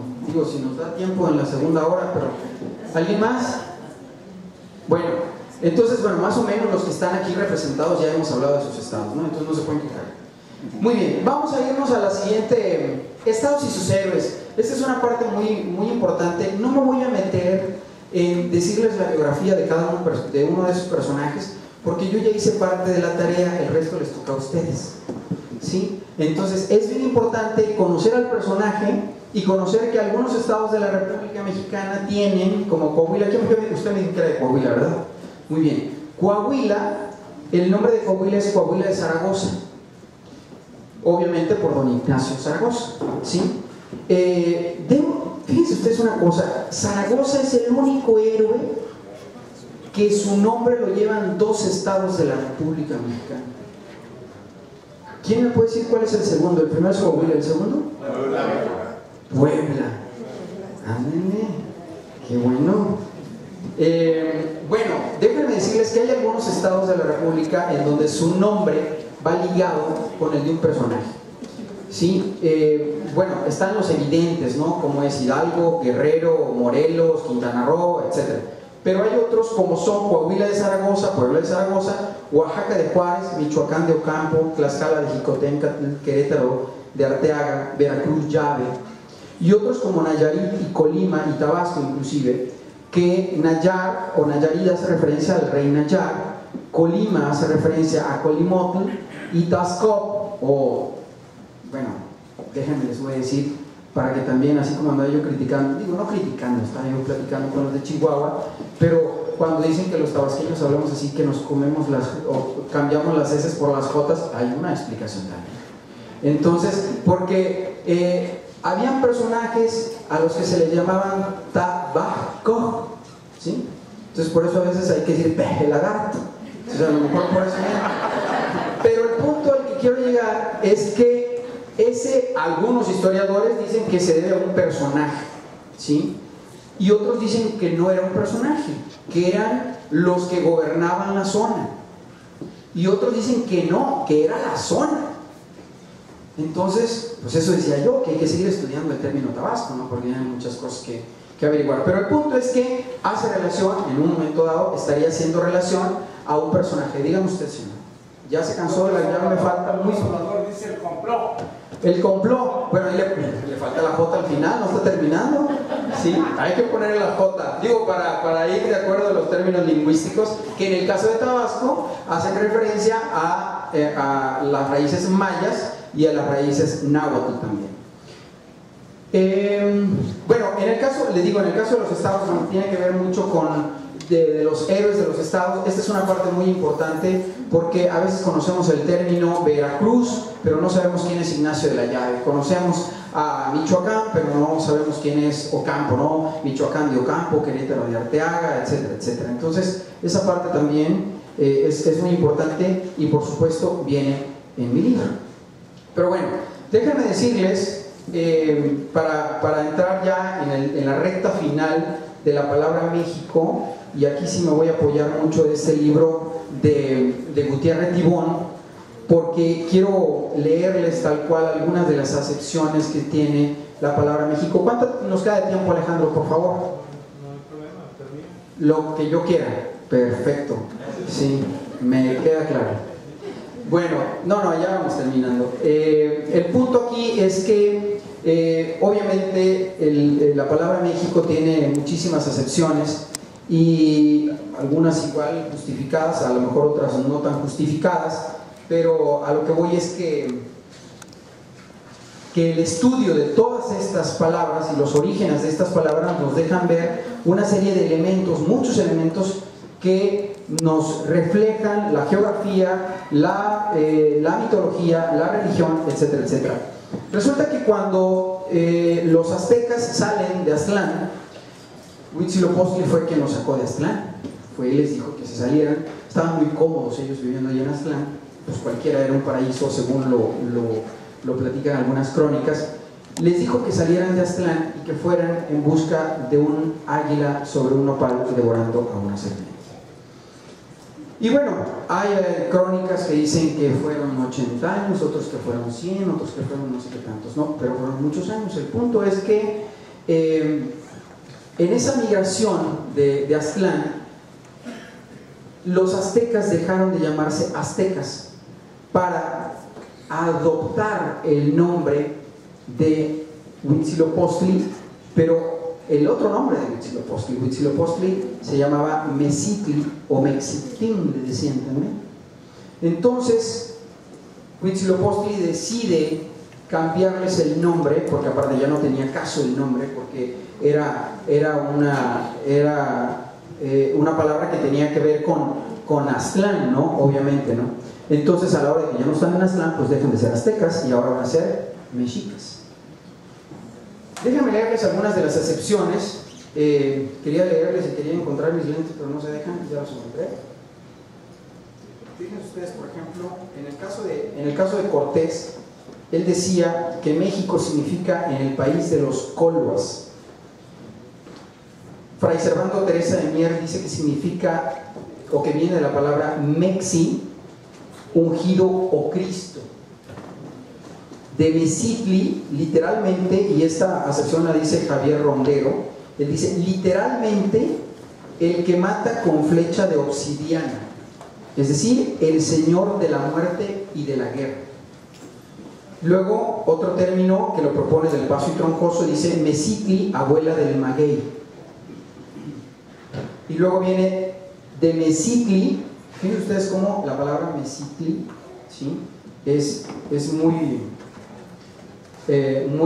Si nos da tiempo en la segunda hora, pero ¿alguien más? Bueno, entonces, más o menos los que están aquí representados ya hemos hablado de sus estados, ¿no? Entonces no se pueden quitar. Muy bien, vamos a irnos a la siguiente. Estados y sus héroes. Esta es una parte muy, muy importante. No me voy a meter en decirles la biografía de cada uno de esos personajes, porque yo ya hice parte de la tarea, el resto les toca a ustedes. ¿Sí? Entonces es bien importante conocer al personaje y conocer que algunos estados de la República Mexicana tienen, como Coahuila. Usted me dijo que era de Coahuila, ¿verdad? Muy bien. Coahuila, el nombre de Coahuila es Coahuila de Zaragoza, obviamente por don Ignacio Zaragoza, ¿sí? Fíjense ustedes una cosa, Zaragoza es el único héroe que su nombre lo llevan 2 estados de la República Mexicana. ¿Quién me puede decir cuál es el segundo? El primero es Coahuila, ¿el segundo? Puebla. Ándale, qué bueno. Bueno, déjenme decirles que hay algunos estados de la República en donde su nombre va ligado con el de un personaje. ¿Sí? Están los evidentes, ¿no? Como es Hidalgo, Guerrero, Morelos, Quintana Roo, etc. Pero hay otros como son Coahuila de Zaragoza, Puebla de Zaragoza, Oaxaca de Juárez, Michoacán de Ocampo, Tlaxcala de Jicotencatl, Querétaro de Arteaga, Veracruz Llave, y otros como Nayarit y Colima y Tabasco inclusive, que Nayar o Nayarit hace referencia al rey Nayar, Colima hace referencia a Colimotl, y Tascop, déjenme les voy a decir, para que también, así como andaba yo criticando, no criticando, estaba yo platicando con los de Chihuahua, pero cuando dicen que los tabasqueños hablamos así, que nos comemos o cambiamos las S por las J, hay una explicación también. Entonces, porque habían personajes a los que se les llamaban tabaco, ¿sí? Entonces por eso a veces hay que decir peje lagarto, a lo mejor por eso mismo. Pero el punto al que quiero llegar es que algunos historiadores dicen que se debe a un personaje, ¿sí? Y otros dicen que no era un personaje, que eran los que gobernaban la zona, y otros dicen que no, que era la zona. Entonces, pues eso decía yo, que hay que seguir estudiando el término Tabasco, ¿no? Porque hay muchas cosas que averiguar. Pero el punto es que hace relación, en un momento dado, estaría haciendo relación a un personaje. Dígame usted, señor. Ya se cansó, ya me falta muy... Salvador dice el complot. El complot, bueno, ahí le falta la J al final, no está terminando. Sí, hay que ponerle la J. Digo, para ir de acuerdo a los términos lingüísticos, que en el caso de Tabasco hacen referencia a las raíces mayas y a las raíces náhuatl también. Bueno, en el caso de los estados, tiene que ver mucho con de los héroes de los estados. Esta es una parte muy importante porque a veces conocemos el término Veracruz, pero no sabemos quién es Ignacio de la Llave. Conocemos a Michoacán, pero no sabemos quién es Ocampo, ¿no? Michoacán de Ocampo, Querétaro de Arteaga, etcétera, etcétera. Entonces, esa parte también es muy importante y por supuesto viene en mi libro. Pero bueno, déjenme decirles, para entrar ya en la recta final de la palabra México, y aquí sí me voy a apoyar mucho de este libro de Gutiérrez Tibón, porque quiero leerles tal cual algunas de las acepciones que tiene la palabra México. ¿Cuánto nos queda de tiempo, Alejandro, por favor? No hay problema, termina. Lo que yo quiera. Perfecto. Sí, me queda claro. Bueno, ya vamos terminando. El punto aquí es que obviamente la palabra México tiene muchísimas acepciones y algunas igual justificadas, a lo mejor otras no tan justificadas, pero a lo que voy es que el estudio de todas estas palabras y los orígenes de estas palabras nos dejan ver una serie de elementos, muchos elementos que nos reflejan la geografía, la mitología, la religión, etcétera, etcétera. Resulta que cuando los aztecas salen de Aztlán, Huitzilopochtli fue quien los sacó de Aztlán. Él les dijo que se salieran. Estaban muy cómodos ellos viviendo allí en Aztlán, pues cualquiera era un paraíso según lo platican algunas crónicas. Les dijo que salieran de Aztlán y que fueran en busca de un águila sobre un nopal devorando a una serpiente. Y bueno, hay crónicas que dicen que fueron 80 años, otros que fueron 100, otros que fueron no sé qué tantos, no, pero fueron muchos años. El punto es que en esa migración de Aztlán, los aztecas dejaron de llamarse aztecas para adoptar el nombre de Huitzilopochtli, pero el otro nombre de Huitzilopochtli se llamaba Mexitli o Mexitín, le decían también. Entonces Huitzilopochtli decide cambiarles el nombre, porque aparte ya no tenía caso el nombre, porque era una palabra que tenía que ver con Aztlán, ¿no? Obviamente, ¿no? Entonces a la hora de que ya no están en Aztlán, pues dejan de ser aztecas y ahora van a ser mexicas. Déjenme leerles algunas de las acepciones. Quería leerles y quería encontrar mis lentes, pero no se dejan, ya los encontré. Fíjense ustedes, por ejemplo, en el caso de Cortés, él decía que México significa en el país de los Coloas. Fray Servando Teresa de Mier dice que significa, o que viene de la palabra Mexi, ungido o Cristo. De Mexitli, literalmente, y esta acepción la dice Javier Rondero, él dice literalmente el que mata con flecha de obsidiana, es decir, el señor de la muerte y de la guerra. Luego, otro término que lo propone Del Paso y Troncoso dice Mexitli, abuela del maguey. Y luego viene de Mexitli. Fíjense ustedes cómo la palabra Mexitli, ¿sí? es muy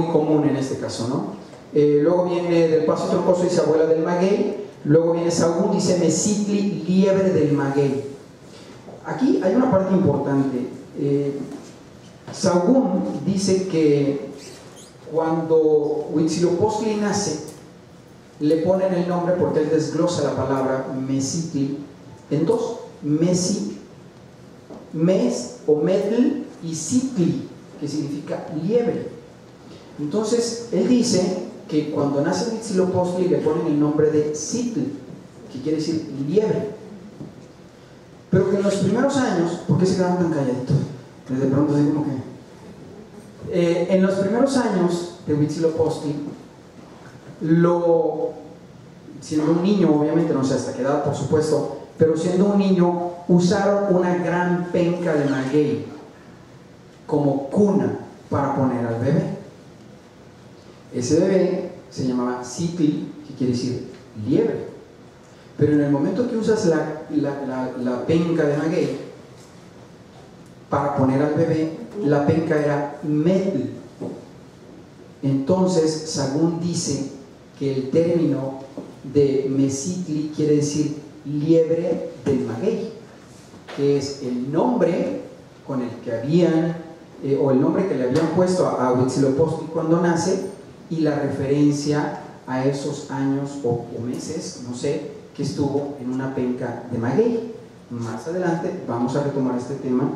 común en este caso, ¿no? Luego viene Del Paso y Troncoso, dice abuela del maguey. Luego viene Sahagún, dice Mexitli, liebre del maguey. Aquí hay una parte importante. Sahagún dice que cuando Huitzilopochtli nace, le ponen el nombre, porque él desglosa la palabra Mexitli en dos: Mesi, mes o metl, y Citli, que significa liebre. Entonces él dice que cuando nace Huitzilopochtli le ponen el nombre de Citl, que quiere decir liebre, pero que en los primeros años, ¿por qué se quedaron tan calladitos? De pronto así como que en los primeros años de Huitzilopochtli, siendo un niño, obviamente no sé hasta qué edad, por supuesto, pero siendo un niño, usaron una gran penca de maguey como cuna para poner al bebé. Ese bebé se llamaba Citli, que quiere decir liebre. Pero en el momento que usas la penca de maguey para poner al bebé, la penca era metl. Entonces Sahagún dice que el término de Mexitli quiere decir liebre del maguey, que es el nombre con el que habían, o el nombre que le habían puesto a Huitzilopochtli cuando nace, y la referencia a esos años o meses, no sé, que estuvo en una penca de maguey. Más adelante vamos a retomar este tema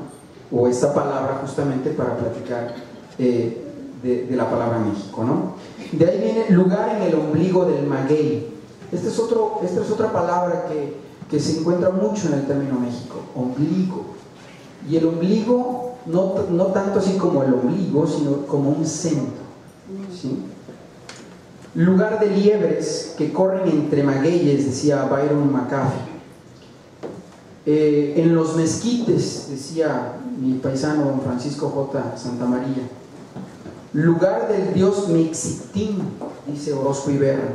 o esta palabra justamente para platicar de la palabra México, ¿no? De ahí viene lugar en el ombligo del maguey. Esta es otra palabra que se encuentra mucho en el término México, ombligo. Y el ombligo no tanto así como el ombligo, sino como un centro, ¿sí? Lugar de liebres que corren entre magueyes, decía Byron McAfee. En los mezquites, decía mi paisano don Francisco J. Santamaría. Lugar del dios Mixictín, dice Orozco Iberra.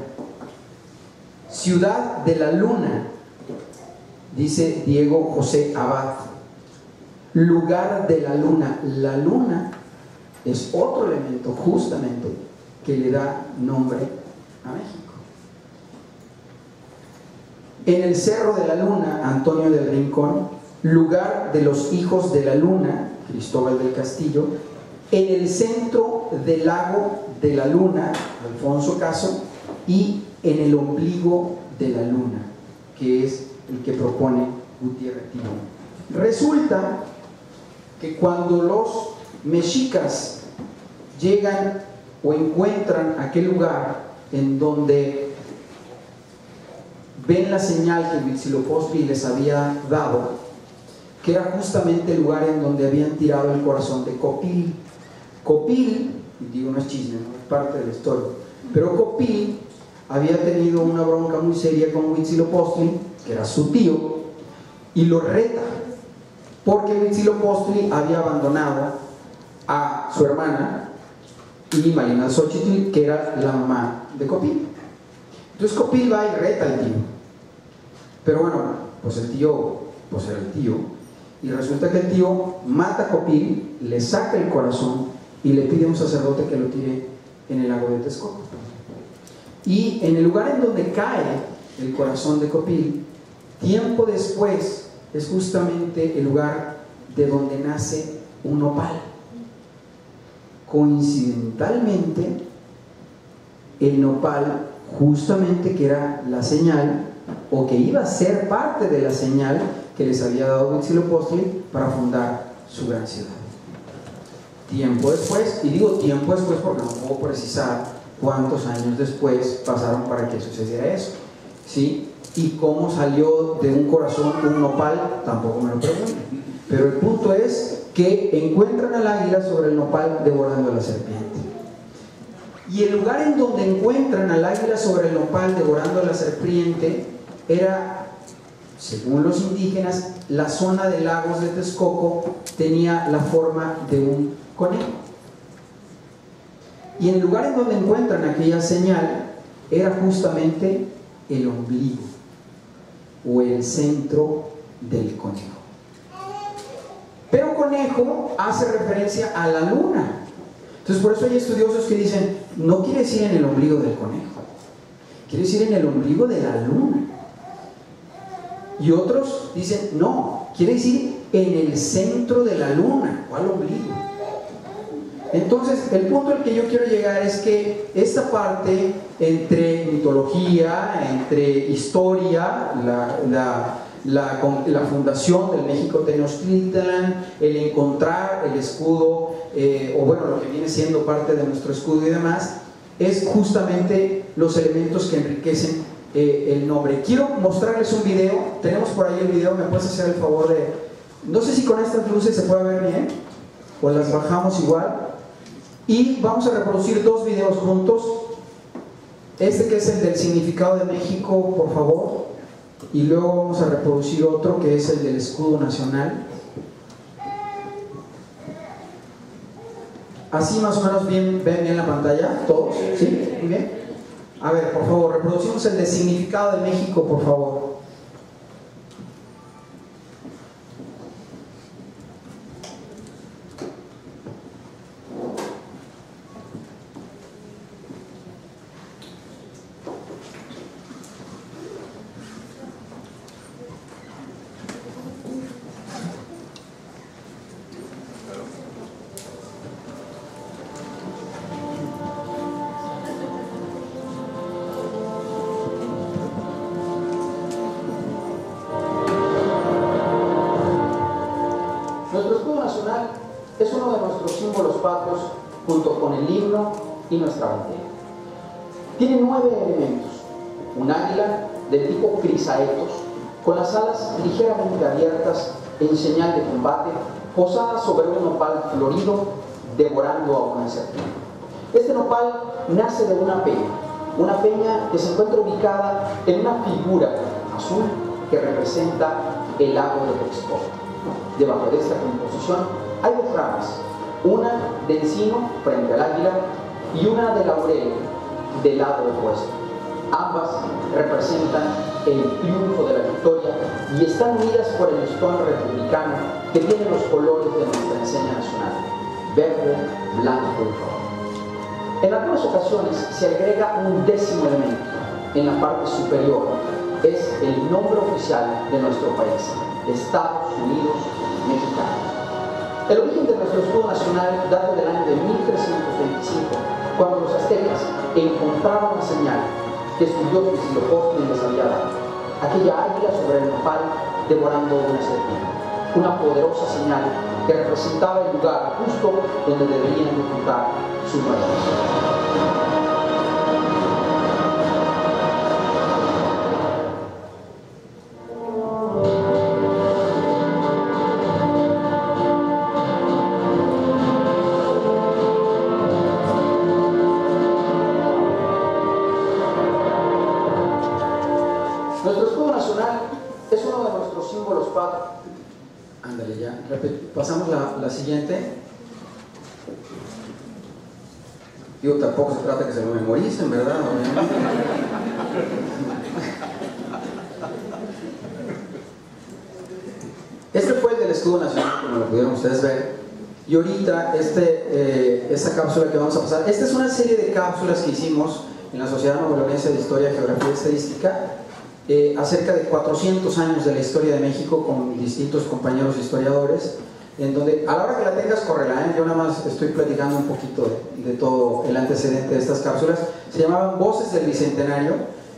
Ciudad de la luna, dice Diego José Abad. Lugar de la luna. La luna es otro elemento justamente que le da nombre a México. En el Cerro de la Luna, Antonio del Rincón. Lugar de los hijos de la luna, Cristóbal del Castillo. En el centro del lago de la luna, Alfonso Caso. Y en el ombligo de la luna, que es el que propone Gutiérrez Tibón. Resulta que cuando los mexicas llegan o encuentran aquel lugar en donde ven la señal que Huitzilopochtli les había dado, que era justamente el lugar en donde habían tirado el corazón de Copil. Copil, y digo no es chisme, no es parte de la historia, pero Copil había tenido una bronca muy seria con Huitzilopochtli, que era su tío, y lo reta, porque Huitzilopochtli había abandonado a su hermana y Malinalxóchitl, que era la mamá de Copil. Entonces Copil va y reta al tío, pero bueno, pues el tío, pues era el tío, y resulta que el tío mata a Copil, le saca el corazón y le pide a un sacerdote que lo tire en el lago de Texcoco. Y en el lugar en donde cae el corazón de Copil, tiempo después, es justamente el lugar de donde nace un nopal. Coincidentalmente, el nopal, justamente que era la señal, o que iba a ser parte de la señal que les había dado Huitzilopochtli para fundar su gran ciudad. Tiempo después, y digo tiempo después porque no puedo precisar cuántos años después pasaron para que sucediera eso, ¿sí? Y cómo salió de un corazón un nopal, tampoco me lo pregunto, pero el punto es que encuentran al águila sobre el nopal devorando a la serpiente. Y el lugar en donde encuentran al águila sobre el nopal devorando a la serpiente era, según los indígenas, la zona de lagos de Texcoco tenía la forma de un conejo. Y en el lugar en donde encuentran aquella señal era justamente el ombligo o el centro del conejo. Pero conejo hace referencia a la luna. Entonces por eso hay estudiosos que dicen, no quiere decir en el ombligo del conejo, quiere decir en el ombligo de la luna. Y otros dicen, no, quiere decir en el centro de la luna. ¿Cuál ombligo? Entonces el punto al que yo quiero llegar es que esta parte entre mitología, entre historia, la fundación del México Tenochtitlan, el encontrar el escudo, o bueno, lo que viene siendo parte de nuestro escudo y demás, es justamente los elementos que enriquecen el nombre. Quiero mostrarles un video. Tenemos por ahí el video. ¿Me puedes hacer el favor de...? No sé si con estas luces se puede ver bien o las bajamos igual. Y vamos a reproducir dos videos juntos. Este que es el del significado de México, por favor. Y luego vamos a reproducir otro que es el del escudo nacional. Así más o menos ven bien la pantalla, todos, ¿sí? Muy bien. A ver, por favor, reproducimos el de significado de México, por favor. es uno de nuestros símbolos patrios junto con el himno y nuestra bandera. Tiene 9 elementos: un águila de tipo crisaetos, con las alas ligeramente abiertas en señal de combate, posada sobre un nopal florido, devorando a una serpiente. Este nopal nace de una peña que se encuentra ubicada en una figura azul que representa el lago de Texcoco. Debajo de esta composición hay 2 ramas, una de encino frente al águila y una de laurel del lado opuesto. Ambas representan el triunfo de la victoria y están unidas por el listón republicano que tiene los colores de nuestra enseña nacional: verde, blanco y rojo. En algunas ocasiones se agrega un 10º elemento en la parte superior. Es el nombre oficial de nuestro país: Estados Unidos Mexicanos. El origen de nuestro escudo nacional data del año de 1325, cuando los aztecas encontraron la señal que su dios Huitzilopochtli les había dado: aquella águila sobre el nopal devorando una serpiente, una poderosa señal que representaba el lugar justo donde deberían disfrutar su muerte. Nuestro escudo nacional es uno de nuestros símbolos patrios. Ándale, ya. Pasamos la siguiente. Digo, tampoco se trata que se lo memoricen, ¿verdad? Este fue el del escudo nacional, como lo pudieron ustedes ver. Y ahorita, esta cápsula que vamos a pasar, esta es una serie de cápsulas que hicimos en la Sociedad Nuevo-Leonesa de Historia, Geografía y Estadística, acerca de 400 años de la historia de México con distintos compañeros historiadores, en donde a la hora que la tengas, córrela, yo nada más estoy platicando un poquito de todo el antecedente de estas cápsulas. Se llamaban Voces del Bicentenario,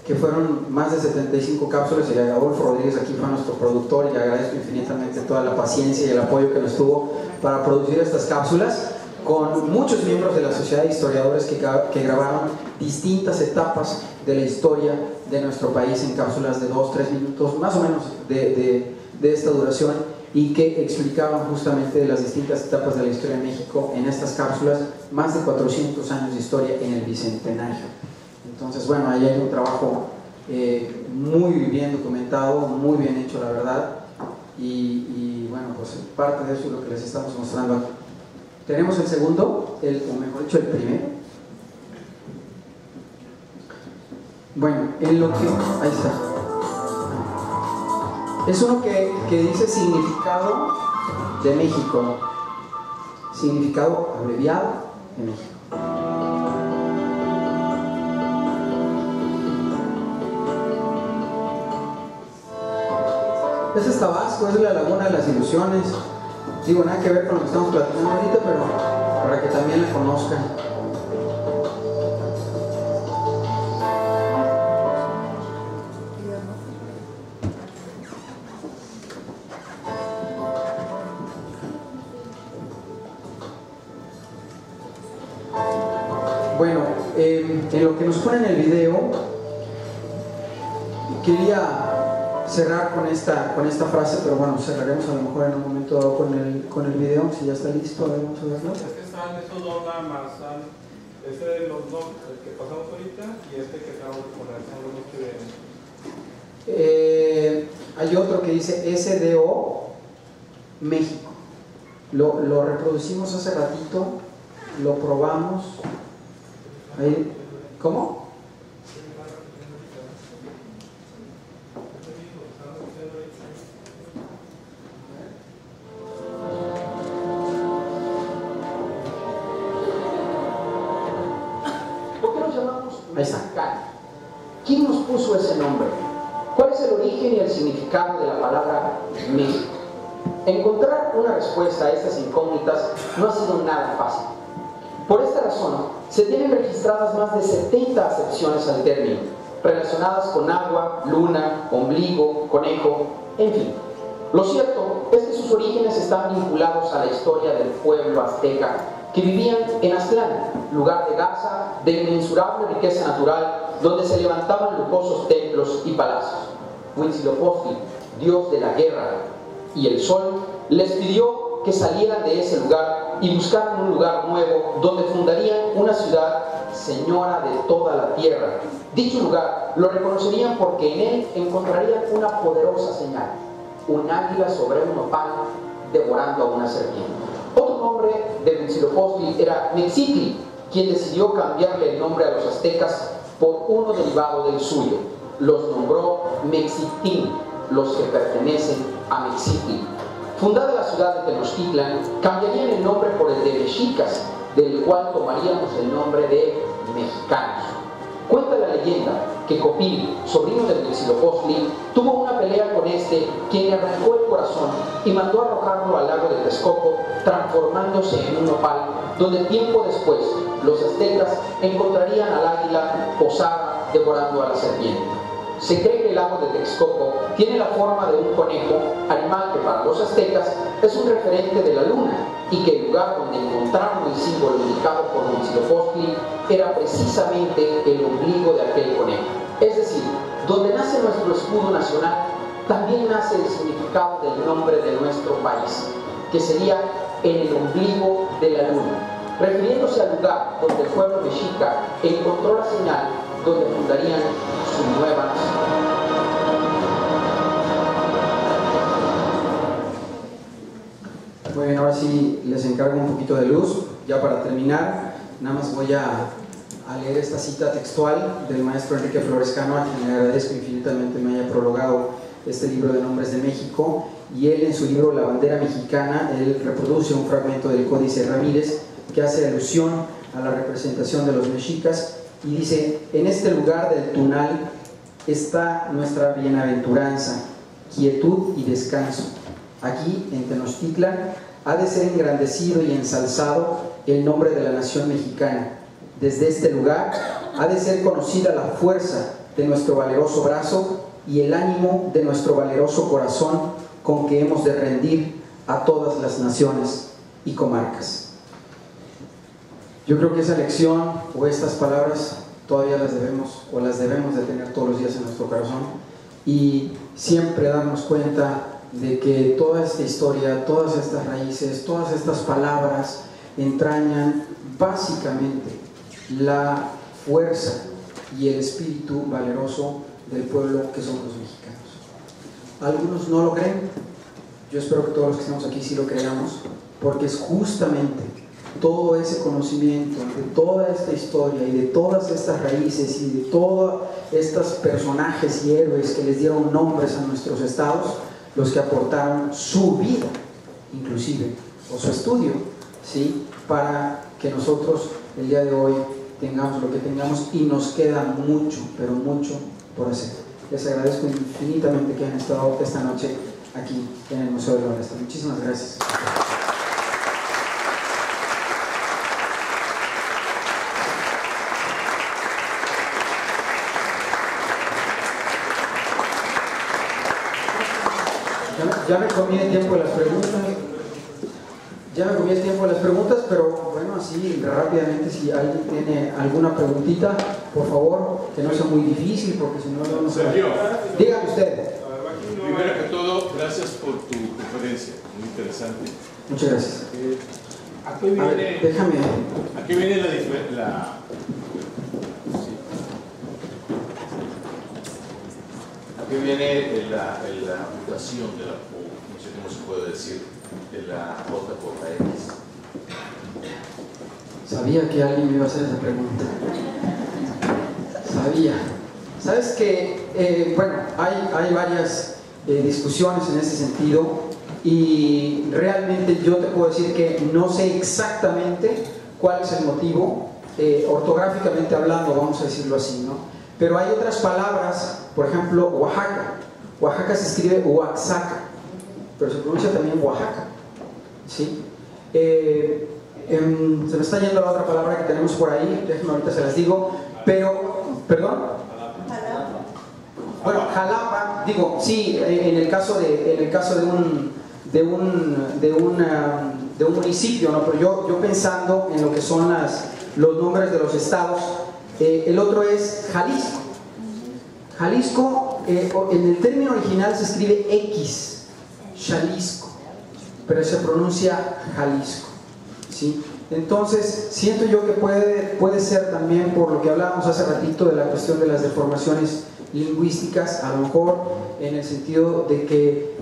que fueron más de 75 cápsulas, y Adolfo Rodríguez aquí fue nuestro productor, y le agradezco infinitamente toda la paciencia y el apoyo que nos tuvo para producir estas cápsulas, con muchos miembros de la Sociedad de Historiadores que grabaron distintas etapas de la historia de nuestro país en cápsulas de 2-3 minutos, más o menos de esta duración, y que explicaban justamente las distintas etapas de la historia de México en estas cápsulas, más de 400 años de historia en el Bicentenario. Entonces, bueno, ahí hay un trabajo muy bien documentado, muy bien hecho, la verdad, y bueno, pues parte de eso es lo que les estamos mostrando aquí. Tenemos el segundo, o mejor dicho, el primero. Bueno, en lo que... ahí está. Es uno que dice significado de México. Significado abreviado de México. Ese es Tabasco, es la Laguna de las Ilusiones. Digo, nada que ver con lo que estamos platicando ahorita, pero para que también la conozcan. Bueno, en lo que nos pone en el video, quería cerrar con esta frase, pero bueno, cerraremos a lo mejor en un momento dado con el video, si ya está listo, vamos a verlo. Es que están estos dos nada más, este de los dos, el que pasamos ahorita, y este que acabo de poner, son los que vienen. Hay otro que dice SDO México. Lo reproducimos hace ratito, lo probamos. Ahí, ¿cómo? Ahí está. ¿Quién nos puso ese nombre? ¿Cuál es el origen y el significado de la palabra México? Encontrar una respuesta a estas incógnitas no ha sido nada fácil. Por esta razón, se tienen registradas más de 70 acepciones al término, relacionadas con agua, luna, ombligo, conejo, en fin. Lo cierto es que sus orígenes están vinculados a la historia del pueblo azteca que vivían en Aztlán, lugar de Garza, de inmensurable riqueza natural, donde se levantaban lujosos templos y palacios. Huitzilopochtli, dios de la guerra y el sol, les pidió que salieran de ese lugar y buscaran un lugar nuevo donde fundarían una ciudad señora de toda la tierra. Dicho lugar lo reconocerían porque en él encontrarían una poderosa señal: un águila sobre un nopal devorando a una serpiente. Otro nombre de Huitzilopochtli era Mexicli, quien decidió cambiarle el nombre a los aztecas por uno derivado del suyo. Los nombró Mexictín, los que pertenecen a Mexicli. Fundada la ciudad de Tenochtitlan, cambiarían el nombre por el de Mexicas, del cual tomaríamos el nombre de mexicanos. Cuenta la leyenda que Copil, sobrino de Huitzilopochtli, tuvo una pelea con este, quien le arrancó el corazón y mandó arrojarlo al lago de Texcoco, transformándose en un nopal, donde tiempo después los aztecas encontrarían al águila posada devorando a la serpiente. Se cree que el lago de Texcoco tiene la forma de un conejo, animal que para los aztecas es un referente de la luna, y que el lugar donde encontraron el símbolo indicado por Huitzilopochtli era precisamente el ombligo de aquel conejo. Es decir, donde nace nuestro escudo nacional, también nace el significado del nombre de nuestro país, que sería en el ombligo de la luna, refiriéndose al lugar donde el pueblo mexica encontró la señal donde fundarían su nueva nación. Muy bien, ahora sí les encargo un poquito de luz. Ya para terminar, nada más voy a leer esta cita textual del maestro Enrique Flores Cano, a quien le agradezco infinitamente me haya prologado este libro de Nombres de México. Y él, en su libro La Bandera Mexicana, él reproduce un fragmento del Códice Ramírez que hace alusión a la representación de los mexicas y dice: en este lugar del Tunal está nuestra bienaventuranza, quietud y descanso. Aquí, en Tenochtitlan, ha de ser engrandecido y ensalzado el nombre de la nación mexicana. Desde este lugar ha de ser conocida la fuerza de nuestro valeroso brazo y el ánimo de nuestro valeroso corazón con que hemos de rendir a todas las naciones y comarcas. Yo creo que esa lección o estas palabras todavía las debemos de tener todos los días en nuestro corazón y siempre darnos cuenta de que toda esta historia, todas estas raíces, todas estas palabras entrañan básicamente la fuerza y el espíritu valeroso del pueblo que somos los mexicanos. Algunos no lo creen, yo espero que todos los que estamos aquí sí lo creamos, porque es justamente todo ese conocimiento de toda esta historia y de todas estas raíces y de todos estos personajes y héroes que les dieron nombres a nuestros estados, los que aportaron su vida, inclusive, o su estudio, ¿sí?, para que nosotros el día de hoy tengamos lo que tengamos, y nos queda mucho, pero mucho por hacer. Les agradezco infinitamente que hayan estado esta noche aquí en el Museo del Noreste. Muchísimas gracias. Ya me comí el tiempo de las preguntas. Pero bueno, así rápidamente, si alguien tiene alguna preguntita, por favor, que no sea muy difícil, porque si no, no nos... Sergio, dígame usted. Primero que todo, gracias por tu conferencia, muy interesante. Muchas gracias. Aquí viene, a ver, déjame. Aquí viene la aquí viene la mutación de la, no sé cómo se puede decir, de la J por la X. Sabía que alguien me iba a hacer esa pregunta. Sabía. Sabes que, bueno, hay varias discusiones en ese sentido, y realmente yo te puedo decir que no sé exactamente cuál es el motivo, ortográficamente hablando, vamos a decirlo así, ¿no? Pero hay otras palabras, por ejemplo, Oaxaca. Oaxaca se escribe Oaxaca, pero se pronuncia también Oaxaca, ¿sí? Se me está yendo la otra palabra que tenemos por ahí, déjenme ahorita se las digo, pero, ¿perdón? Bueno, Jalapa, digo, sí, en el caso de un municipio, ¿no? Pero yo pensando en lo que son los nombres de los estados, el otro es Jalisco. Jalisco, en el término original se escribe X, Jalisco, pero se pronuncia Jalisco, ¿sí? Entonces, siento yo que puede ser también, por lo que hablábamos hace ratito de la cuestión de las deformaciones lingüísticas, a lo mejor en el sentido de que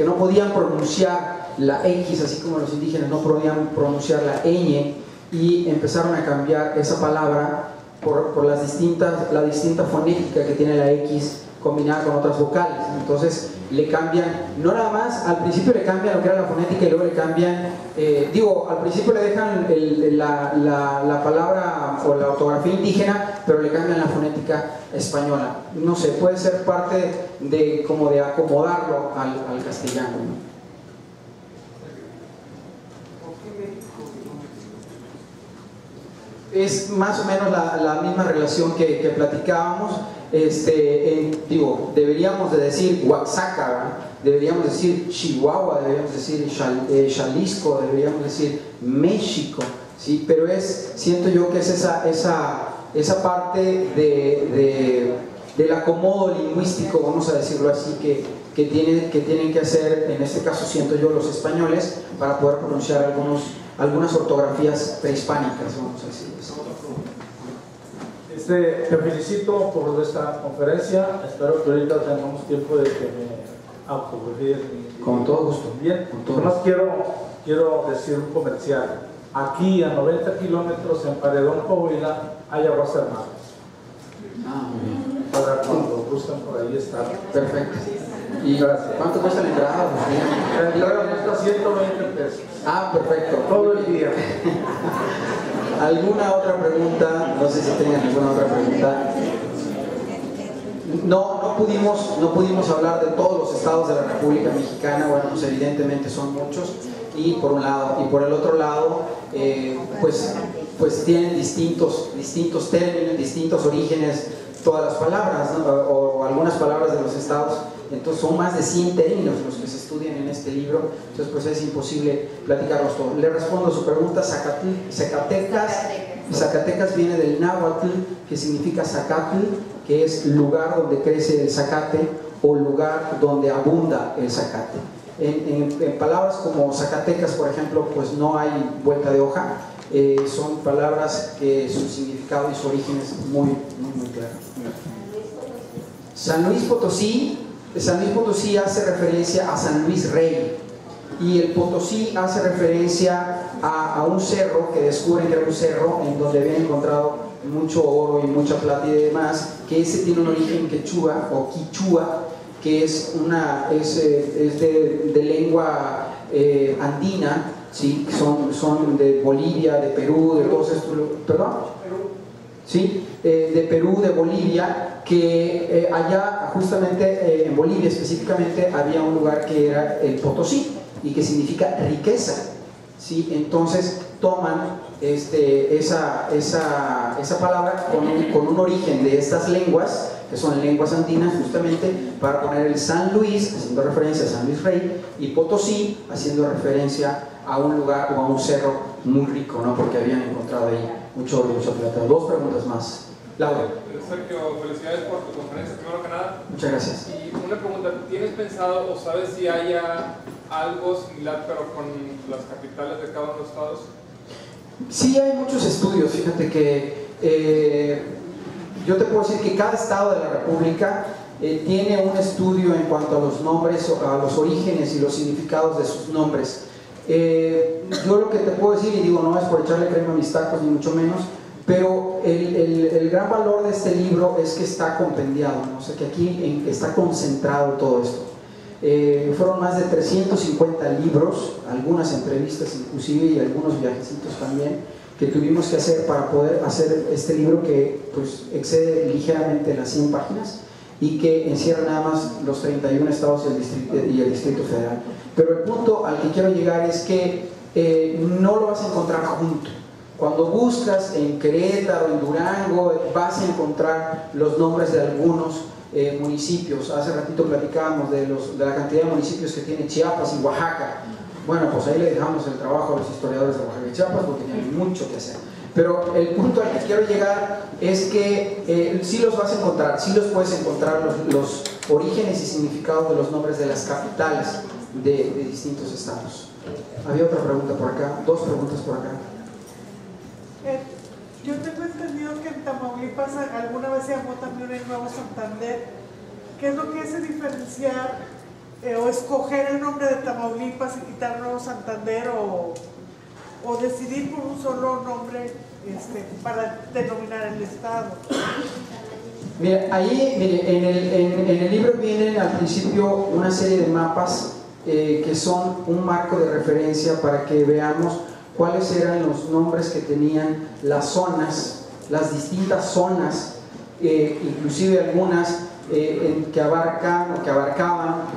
no podían pronunciar la X, así como los indígenas no podían pronunciar la ñ, y empezaron a cambiar esa palabra por la distinta fonética que tiene la X combinada con otras vocales. Entonces le cambian, no nada más, al principio le cambian lo que era la fonética y luego le cambian, al principio le dejan la palabra o la ortografía indígena, pero le cambian la fonética española. No sé, puede ser parte de como de acomodarlo al castellano, ¿no? Es más o menos la misma relación que platicábamos. Deberíamos de decir Oaxaca, ¿verdad? Deberíamos decir Chihuahua, deberíamos decir Jalisco, deberíamos decir México, ¿sí? Pero siento yo que es esa parte del acomodo lingüístico, vamos a decirlo así, que tienen que hacer, en este caso siento yo, los españoles, para poder pronunciar algunas ortografías prehispánicas, vamos a decir. Te felicito por esta conferencia. Espero que ahorita tengamos tiempo de que me autografíes. Con todo gusto. Bien, además quiero decir un comercial. Aquí a 90 kilómetros en Paredón, Coahuila, hay aguas termales. Muy bien. Para cuando gusten por ahí estar. Perfecto. ¿Y gracias. ¿Cuánto cuesta la entrada? La entrada cuesta 120 pesos. Perfecto. Todo el día. ¿Alguna otra pregunta? No sé si tengan alguna otra pregunta. No pudimos hablar de todos los estados de la República Mexicana. Bueno, pues evidentemente son muchos, y por un lado, y por el otro lado, pues tienen distintos términos, distintos orígenes, todas las palabras, ¿no? o algunas palabras de los estados. Entonces son más de 100 términos los que se estudian en este libro, entonces pues es imposible platicarlos todos. Le respondo a su pregunta. Zacatecas viene del náhuatl, que significa zacatl, que es lugar donde crece el zacate o lugar donde abunda el zacate. En palabras como Zacatecas, por ejemplo, pues no hay vuelta de hoja. Son palabras que su significado y su origen es muy claro. San Luis Potosí hace referencia a San Luis Rey, y el Potosí hace referencia a un cerro que descubren que era un cerro en donde habían encontrado mucho oro y mucha plata y demás, que ese tiene un origen quechua o quichua, que es de lengua andina, ¿sí? Son de Bolivia, de Perú, de todos estos, ¿perdón? ¿Sí? De Perú, de Bolivia, que allá justamente en Bolivia específicamente había un lugar que era el Potosí y que significa riqueza, ¿sí? Entonces toman esa palabra con un origen de estas lenguas, que son lenguas andinas, justamente para poner el San Luis, haciendo referencia a San Luis Rey, y Potosí haciendo referencia a un lugar o a un cerro muy rico, ¿no? Porque habían encontrado ahí mucho oro y mucha plata. Dos preguntas más. Laura. Sergio, felicidades por tu conferencia, primero que nada. Muchas gracias. Y una pregunta, ¿tienes pensado o sabes si haya algo similar pero con las capitales de cada uno de los estados? Sí, hay muchos estudios. Fíjate que yo te puedo decir que cada estado de la República tiene un estudio en cuanto a los nombres, a los orígenes y los significados de sus nombres. Yo lo que te puedo decir, y digo, no es por echarle crema a mis tacos ni mucho menos, pero el gran valor de este libro es que está compendiado, ¿no? O sea, que aquí está concentrado todo esto. Fueron más de 350 libros, algunas entrevistas inclusive y algunos viajecitos también que tuvimos que hacer para poder hacer este libro, que pues excede ligeramente las 100 páginas y que encierra nada más los 31 estados y el Distrito Federal. Pero el punto al que quiero llegar es que no lo vas a encontrar junto. Cuando buscas en Querétaro, en Durango, vas a encontrar los nombres de algunos municipios. Hace ratito platicábamos de la cantidad de municipios que tiene Chiapas y Oaxaca. Bueno, pues ahí le dejamos el trabajo a los historiadores de Oaxaca y Chiapas porque tienen mucho que hacer. Pero el punto al que quiero llegar es que sí los vas a encontrar, sí los puedes encontrar los orígenes y significados de los nombres de las capitales de distintos estados. Había otra pregunta por acá, dos preguntas por acá. Yo tengo entendido que en Tamaulipas alguna vez se llamó también el Nuevo Santander. ¿Qué es lo que hace diferenciar o escoger el nombre de Tamaulipas y quitar Nuevo Santander o decidir por un solo nombre para denominar el estado? Mire, ahí en el libro vienen al principio una serie de mapas que son un marco de referencia para que veamos cuáles eran los nombres que tenían las zonas, las distintas zonas, inclusive algunas que abarcaban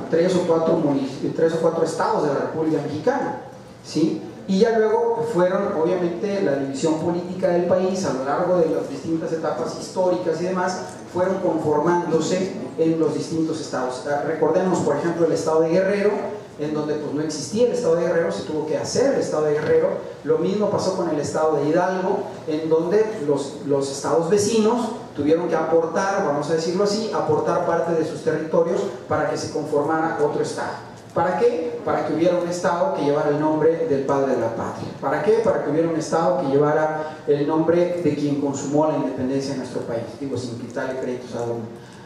3 o 4 estados de la República Mexicana, ¿sí? Y ya luego fueron, obviamente, la división política del país a lo largo de las distintas etapas históricas y demás, fueron conformándose en los distintos estados. Recordemos, por ejemplo, el estado de Guerrero, en donde pues no existía el estado de Guerrero, se tuvo que hacer el estado de Guerrero. Lo mismo pasó con el estado de Hidalgo, en donde los estados vecinos tuvieron que aportar, vamos a decirlo así, aportar parte de sus territorios para que se conformara otro estado. ¿Para qué? Para que hubiera un estado que llevara el nombre del padre de la patria. ¿Para qué? Para que hubiera un estado que llevara el nombre de quien consumó la independencia de nuestro país. Digo, sin quitarle créditos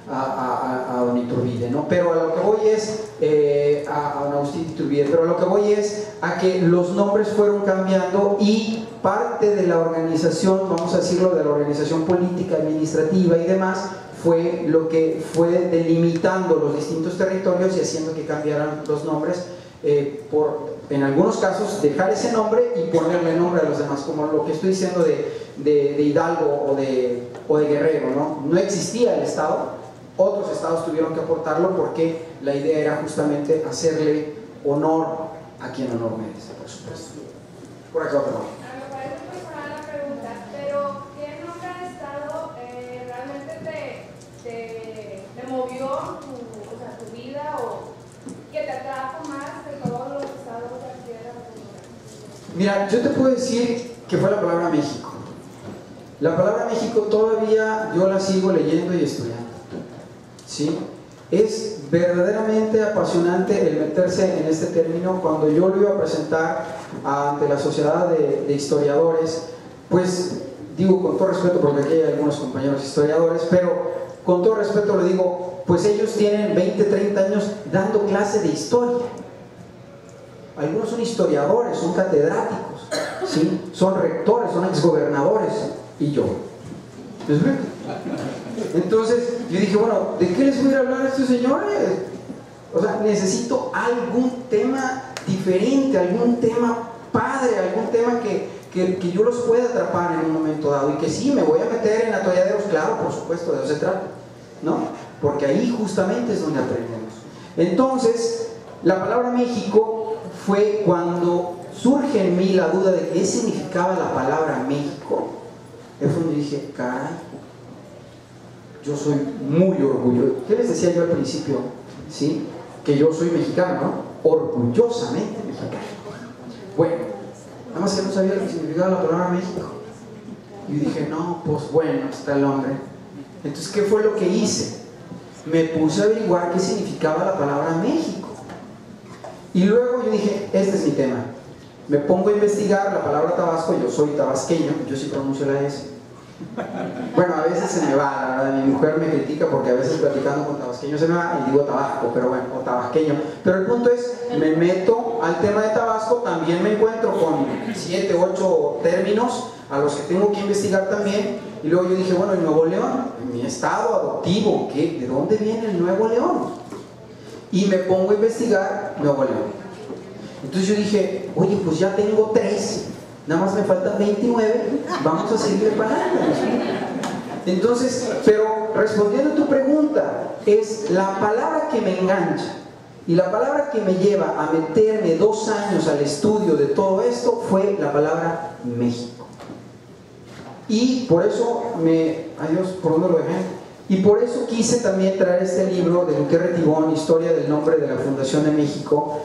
a don Iturbide, ¿no? Pero a lo que voy es a don Agustín Iturbide, pero a lo que voy es a que los nombres fueron cambiando y parte de la organización, vamos a decirlo, de la organización política, administrativa y demás, fue lo que fue delimitando los distintos territorios y haciendo que cambiaran los nombres en algunos casos dejar ese nombre y ponerle nombre a los demás, como lo que estoy diciendo de Hidalgo o de Guerrero, ¿no? No existía el estado, otros estados tuvieron que aportarlo porque la idea era justamente hacerle honor a quien honor merece, por supuesto. Por acá otra vez. Me parece personal la pregunta, pero ¿qué nombre de estado realmente te movió tu vida o que te atrajo más de todos los estados de aquí de la República? Mira, yo te puedo decir que fue la palabra México. La palabra México todavía yo la sigo leyendo y estudiando, ¿sí? Es verdaderamente apasionante el meterse en este término. Cuando yo lo iba a presentar ante la sociedad de historiadores, pues digo con todo respeto porque aquí hay algunos compañeros historiadores, pero con todo respeto le digo, pues ellos tienen 20, 30 años dando clase de historia. Algunos son historiadores, son catedráticos, ¿sí? Son rectores, son exgobernadores, y yo. ¿Les explico? Entonces yo dije, bueno, ¿de qué les voy a hablar a estos señores? O sea, necesito algún tema diferente, algún tema padre, algún tema que yo los pueda atrapar en un momento dado, y que sí, me voy a meter en atolladeros, claro, por supuesto, de eso se trata, ¿no? Porque ahí justamente es donde aprendemos. Entonces, la palabra México fue cuando surge en mí la duda de qué significaba la palabra México. Es donde dije, caray, yo soy muy orgulloso. ¿Qué les decía yo al principio? ¿Sí? Que yo soy mexicano, ¿no? Orgullosamente mexicano. Bueno, nada más que no sabía el significado de la palabra México. Y dije, no, pues bueno, está el hombre. Entonces, ¿qué fue lo que hice? Me puse a averiguar qué significaba la palabra México. Y luego yo dije, este es mi tema. Me pongo a investigar la palabra Tabasco, yo soy tabasqueño, yo sí pronuncio la S. Bueno, a veces se me va, la verdad, mi mujer me critica porque a veces platicando con tabasqueño se me va y digo Tabasco, pero bueno, o tabasqueño. Pero el punto es, me meto al tema de Tabasco, también me encuentro con 7, 8 términos a los que tengo que investigar también. Y luego yo dije, bueno, el Nuevo León, mi estado adoptivo, ¿de dónde viene el Nuevo León? Y me pongo a investigar Nuevo León. Entonces yo dije, oye, pues ya tengo 3, nada más me faltan 29, vamos a seguir preparando. Entonces, pero respondiendo a tu pregunta, es la palabra que me engancha y la palabra que me lleva a meterme 2 años al estudio de todo esto fue la palabra México. Y por eso adiós, ¿por dónde lo dejé? Y por eso quise también traer este libro de Gutiérrez Tibón, Historia del Nombre de la Fundación de México,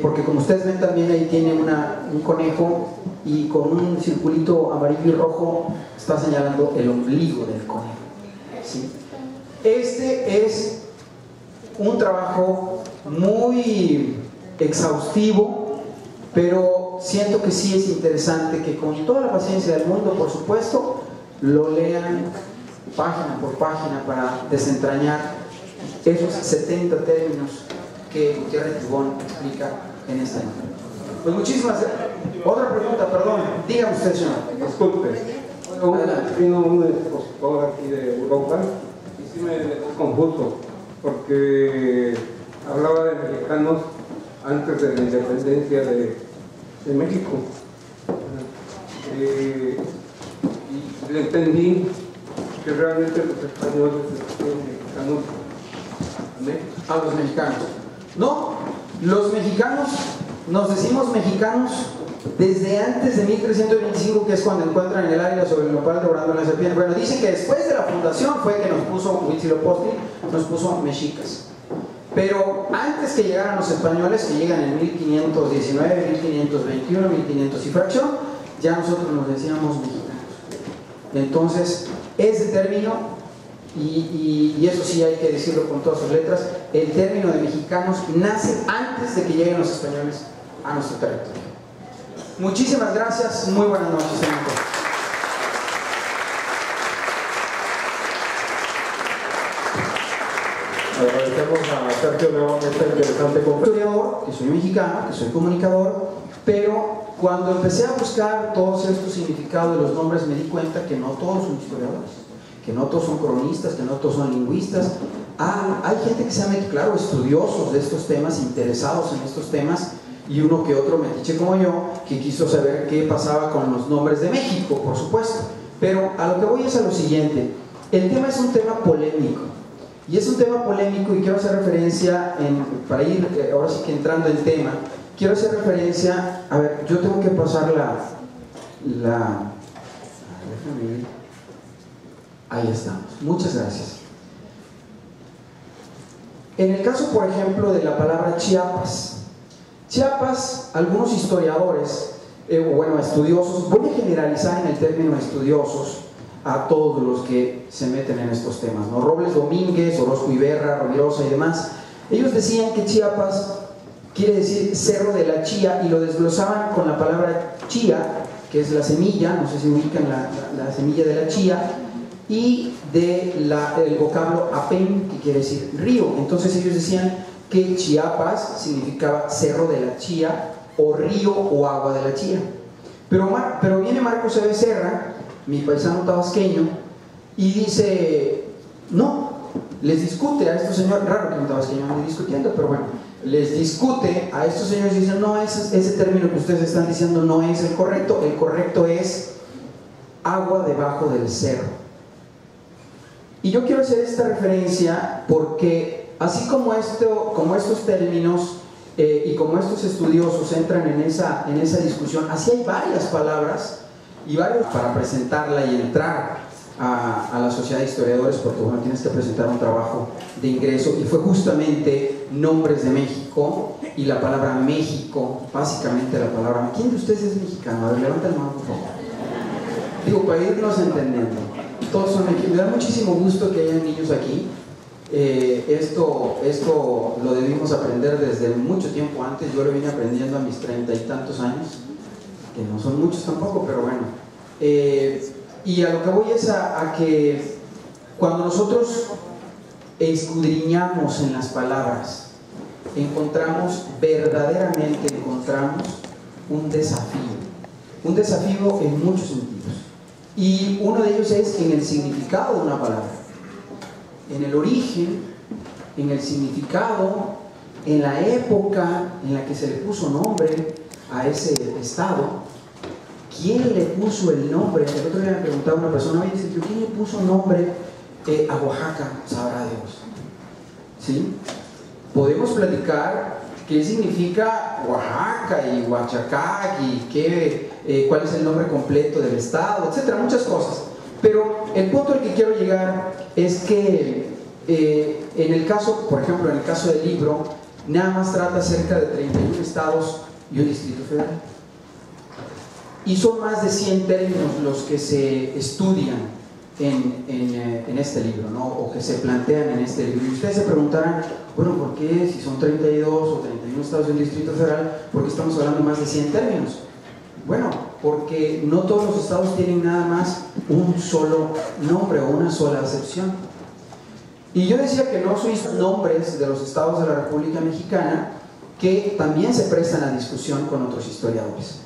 porque como ustedes ven también ahí tiene un conejo y con un circulito amarillo y rojo está señalando el ombligo del conejo, ¿sí? Este es un trabajo muy exhaustivo, pero siento que sí es interesante que con toda la paciencia del mundo, por supuesto, lo lean página por página para desentrañar esos 70 términos que Gutiérrez Tibón explica en esta libro. Pues muchísimas gracias. Otra pregunta, perdón, dígame usted, señor. Disculpe, vino un expositor aquí de Europa y sí me dejó confuso porque hablaba de mexicanos antes de la independencia de México. Y le entendí que realmente los españoles son mexicanos a México. A los mexicanos. No, los mexicanos, nos decimos mexicanos desde antes de 1325, que es cuando encuentran el águila sobre el nopal devorando la serpiente. Bueno, dicen que después de la fundación fue que nos puso Huitzilopochtli, nos puso mexicas. Pero antes que llegaran los españoles, que llegan en 1519, 1521, 1500 y fracción, ya nosotros nos decíamos mexicanos. Entonces, ese término, y eso sí hay que decirlo con todas sus letras, el término de mexicanos nace antes de que lleguen los españoles a nuestro territorio. Muchísimas gracias, muy buenas noches, señor. Agradecemos a Sergio León esta interesante conferencia. Que soy mexicano, que soy comunicador, pero cuando empecé a buscar todos estos significados de los nombres me di cuenta que no todos son historiadores, que no todos son cronistas, que no todos son lingüistas. Hay gente que se ha metido, claro, estudiosos de estos temas, interesados en estos temas, y uno que otro metiche como yo, que quiso saber qué pasaba con los nombres de México, por supuesto. Pero a lo que voy es a lo siguiente: el tema es un tema polémico, y es un tema polémico, y quiero hacer referencia, para ir ahora sí que entrando en tema, quiero hacer referencia, a ver, yo tengo que pasar ahí estamos, muchas gracias. En el caso, por ejemplo, de la palabra Chiapas, algunos historiadores, estudiosos, voy a generalizar en el término estudiosos a todos los que se meten en estos temas, ¿no? Robles Domínguez, Orozco Iberra, Rovirosa y demás, ellos decían que Chiapas quiere decir cerro de la chía, y lo desglosaban con la palabra chía, que es la semilla, no sé si ubican la semilla de la chía, y del vocablo apén, que quiere decir río. Entonces ellos decían que Chiapas significaba cerro de la chía, o río o agua de la chía. Pero viene Marcos E. Becerra, mi paisano tabasqueño, y dice, no, les discute a estos señores, raro que un tabasqueño ande discutiendo, pero bueno, les discute a estos señores y dicen, no, ese término que ustedes están diciendo no es el correcto es agua debajo del cerro. Y yo quiero hacer esta referencia porque así como estos términos y como estos estudiosos entran en esa discusión, así hay varias palabras y varios para presentarla y entrar a la sociedad de historiadores, porque bueno, tienes que presentar un trabajo de ingreso, y fue justamente nombres de México y la palabra México, básicamente la palabra. ¿Quién de ustedes es mexicano? A ver, levanta la mano, por favor. Digo, para irnos entendiendo, todos son mexicanos. Me da muchísimo gusto que hayan niños aquí. Esto lo debimos aprender desde mucho tiempo antes. Yo lo vine aprendiendo a mis 30 y tantos años, que no son muchos tampoco, pero bueno. Y a lo que voy es a que cuando nosotros escudriñamos en las palabras, verdaderamente encontramos un desafío en muchos sentidos. Y uno de ellos es en el significado de una palabra, en el origen, en el significado, en la época en la que se le puso nombre a ese estado. ¿Quién le puso el nombre? El otro día me preguntaba una persona, oye, ¿quién le puso nombre a Oaxaca? Sabrá Dios. ¿Sí? Podemos platicar qué significa Oaxaca y Huachacac y qué cuál es el nombre completo del estado, etcétera, muchas cosas. Pero el punto al que quiero llegar es que en el caso, por ejemplo, en el caso del libro, nada más trata acerca de 31 estados y un distrito federal. Y son más de 100 términos los que se estudian en este libro, ¿no? O que se plantean en este libro. Y ustedes se preguntarán, bueno, ¿por qué si son 32 o 31 estados y un distrito federal, por qué estamos hablando de más de 100 términos? Bueno, porque no todos los estados tienen nada más un solo nombre o una sola acepción. Y yo decía que no son nombres de los estados de la República Mexicana que también se prestan a discusión con otros historiadores.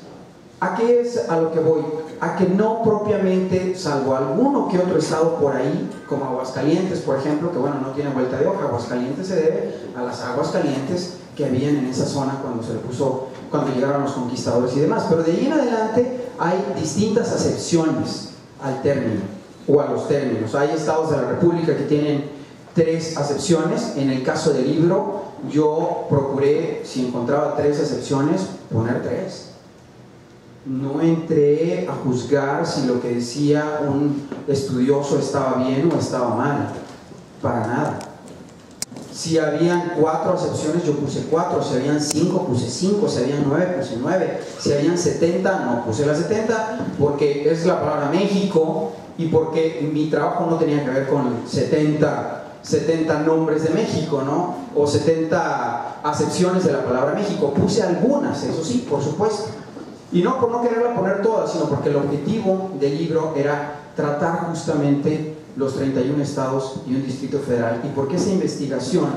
¿A qué es a lo que voy? A que no propiamente, salvo alguno que otro estado por ahí, como Aguascalientes, por ejemplo, que bueno, no tiene vuelta de hoja. Aguascalientes se debe a las aguas calientes que habían en esa zona cuando llegaron los conquistadores y demás. Pero de ahí en adelante hay distintas acepciones al término o a los términos. Hay estados de la República que tienen 3 acepciones. En el caso del libro, yo procuré, si encontraba 3 acepciones, poner 3. No entré a juzgar si lo que decía un estudioso estaba bien o estaba mal, para nada. Si habían 4 acepciones, yo puse 4, si habían 5, puse 5, si habían 9, puse 9, si habían 70, no puse la 70, porque es la palabra México y porque mi trabajo no tenía que ver con 70 nombres de México, ¿no? O 70 acepciones de la palabra México. Puse algunas, eso sí, por supuesto. Y no por no quererla poner todas, sino porque el objetivo del libro era tratar justamente los 31 estados y un distrito federal, y porque esa investigación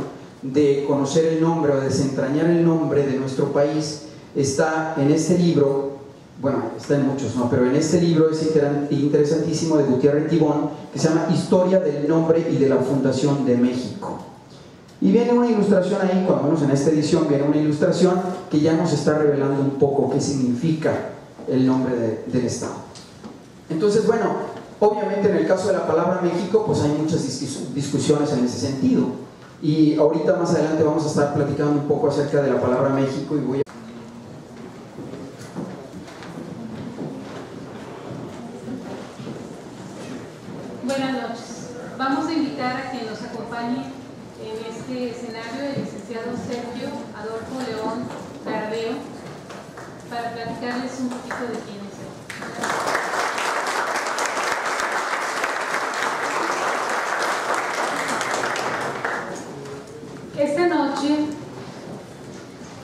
de conocer el nombre o desentrañar el nombre de nuestro país está en este libro. Bueno, está en muchos, ¿no? Pero en este libro es interesantísimo, de Gutiérrez Tibón, que se llama Historia del Nombre y de la Fundación de México. Y viene una ilustración ahí, cuando menos en esta edición viene una ilustración que ya nos está revelando un poco qué significa el nombre del estado. Entonces, bueno, obviamente en el caso de la palabra México, pues hay muchas discusiones en ese sentido. Y ahorita más adelante vamos a estar platicando un poco acerca de la palabra México y voy a... Buenas noches. Vamos a invitar a que nos acompañe en este escenario el licenciado Sergio Adolfo León Caradeo para platicarles un poquito de quién es él. Esta noche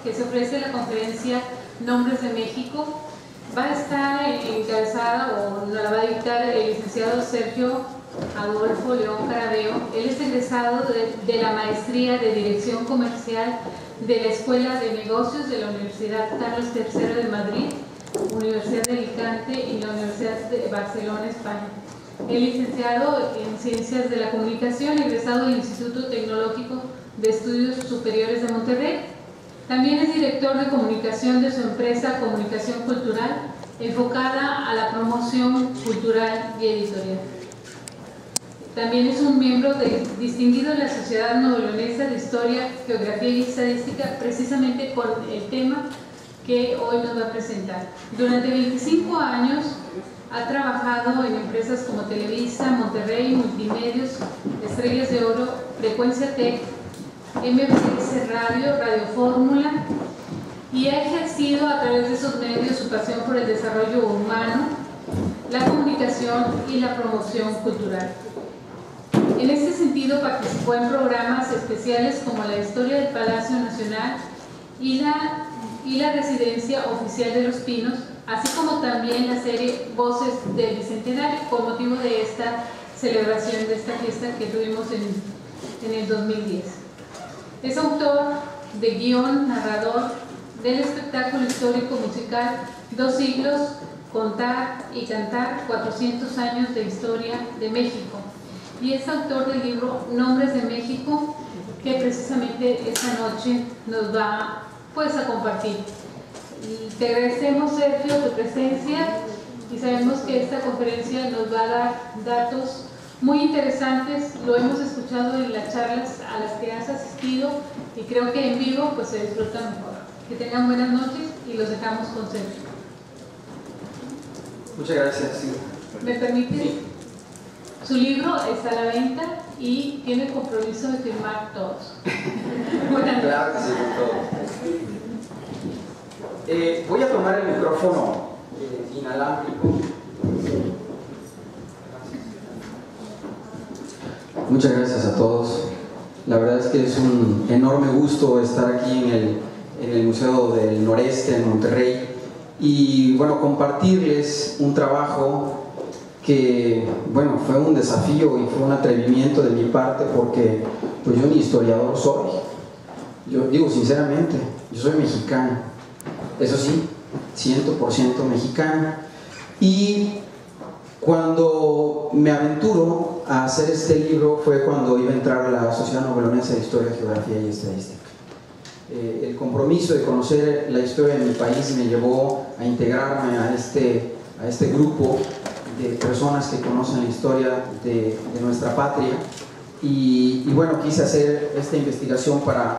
que se ofrece la conferencia Nombres de México va a estar encabezada o nos la va a dictar el licenciado Sergio Adolfo León Caradeo. Él es egresado de la Maestría de Dirección Comercial de la Escuela de Negocios de la Universidad Carlos III de Madrid, Universidad de Alicante y la Universidad de Barcelona, España. Es licenciado en Ciencias de la Comunicación, egresado del Instituto Tecnológico de Estudios Superiores de Monterrey. También es director de comunicación de su empresa Comunicación Cultural, enfocada a la promoción cultural y editorial. También es un miembro distinguido de la Sociedad Novelonesa de Historia, Geografía y Estadística, precisamente con el tema que hoy nos va a presentar. Durante 25 años ha trabajado en empresas como Televisa, Monterrey, Multimedios, Estrellas de Oro, Frecuencia Tech, MBS Radio, Radio Fórmula, y ha ejercido a través de esos medios su pasión por el desarrollo humano, la comunicación y la promoción cultural. En este sentido participó en programas especiales como la Historia del Palacio Nacional y la Residencia Oficial de los Pinos, así como también la serie Voces del Bicentenario, con motivo de esta celebración de esta fiesta que tuvimos en el 2010. Es autor de guión, narrador del espectáculo histórico musical 2 siglos, Contar y Cantar, 400 años de historia de México. Y es autor del libro Nombres de México, que precisamente esta noche nos va pues a compartir. Y te agradecemos, Sergio, tu presencia, y sabemos que esta conferencia nos va a dar datos muy interesantes. Lo hemos escuchado en las charlas a las que has asistido y creo que en vivo pues se disfruta mejor. Que tengan buenas noches y los dejamos con Sergio. Muchas gracias. Sí. ¿Me permite? Sí. Su libro está a la venta y tiene el compromiso de firmar todos. Buenas Claro que sí, todo. Voy a tomar el micrófono inalámbrico. Muchas gracias a todos. La verdad es que es un enorme gusto estar aquí en el Museo del Noreste en Monterrey y bueno, compartirles un trabajo que bueno, fue un desafío y fue un atrevimiento de mi parte porque pues yo ni historiador soy. Yo digo sinceramente, yo soy mexicano, eso sí, 100% mexicano. Y cuando me aventuro a hacer este libro fue cuando iba a entrar a la Sociedad Nobelonense de Historia, Geografía y Estadística. El compromiso de conocer la historia de mi país me llevó a integrarme a este grupo de personas que conocen la historia de nuestra patria y bueno, quise hacer esta investigación para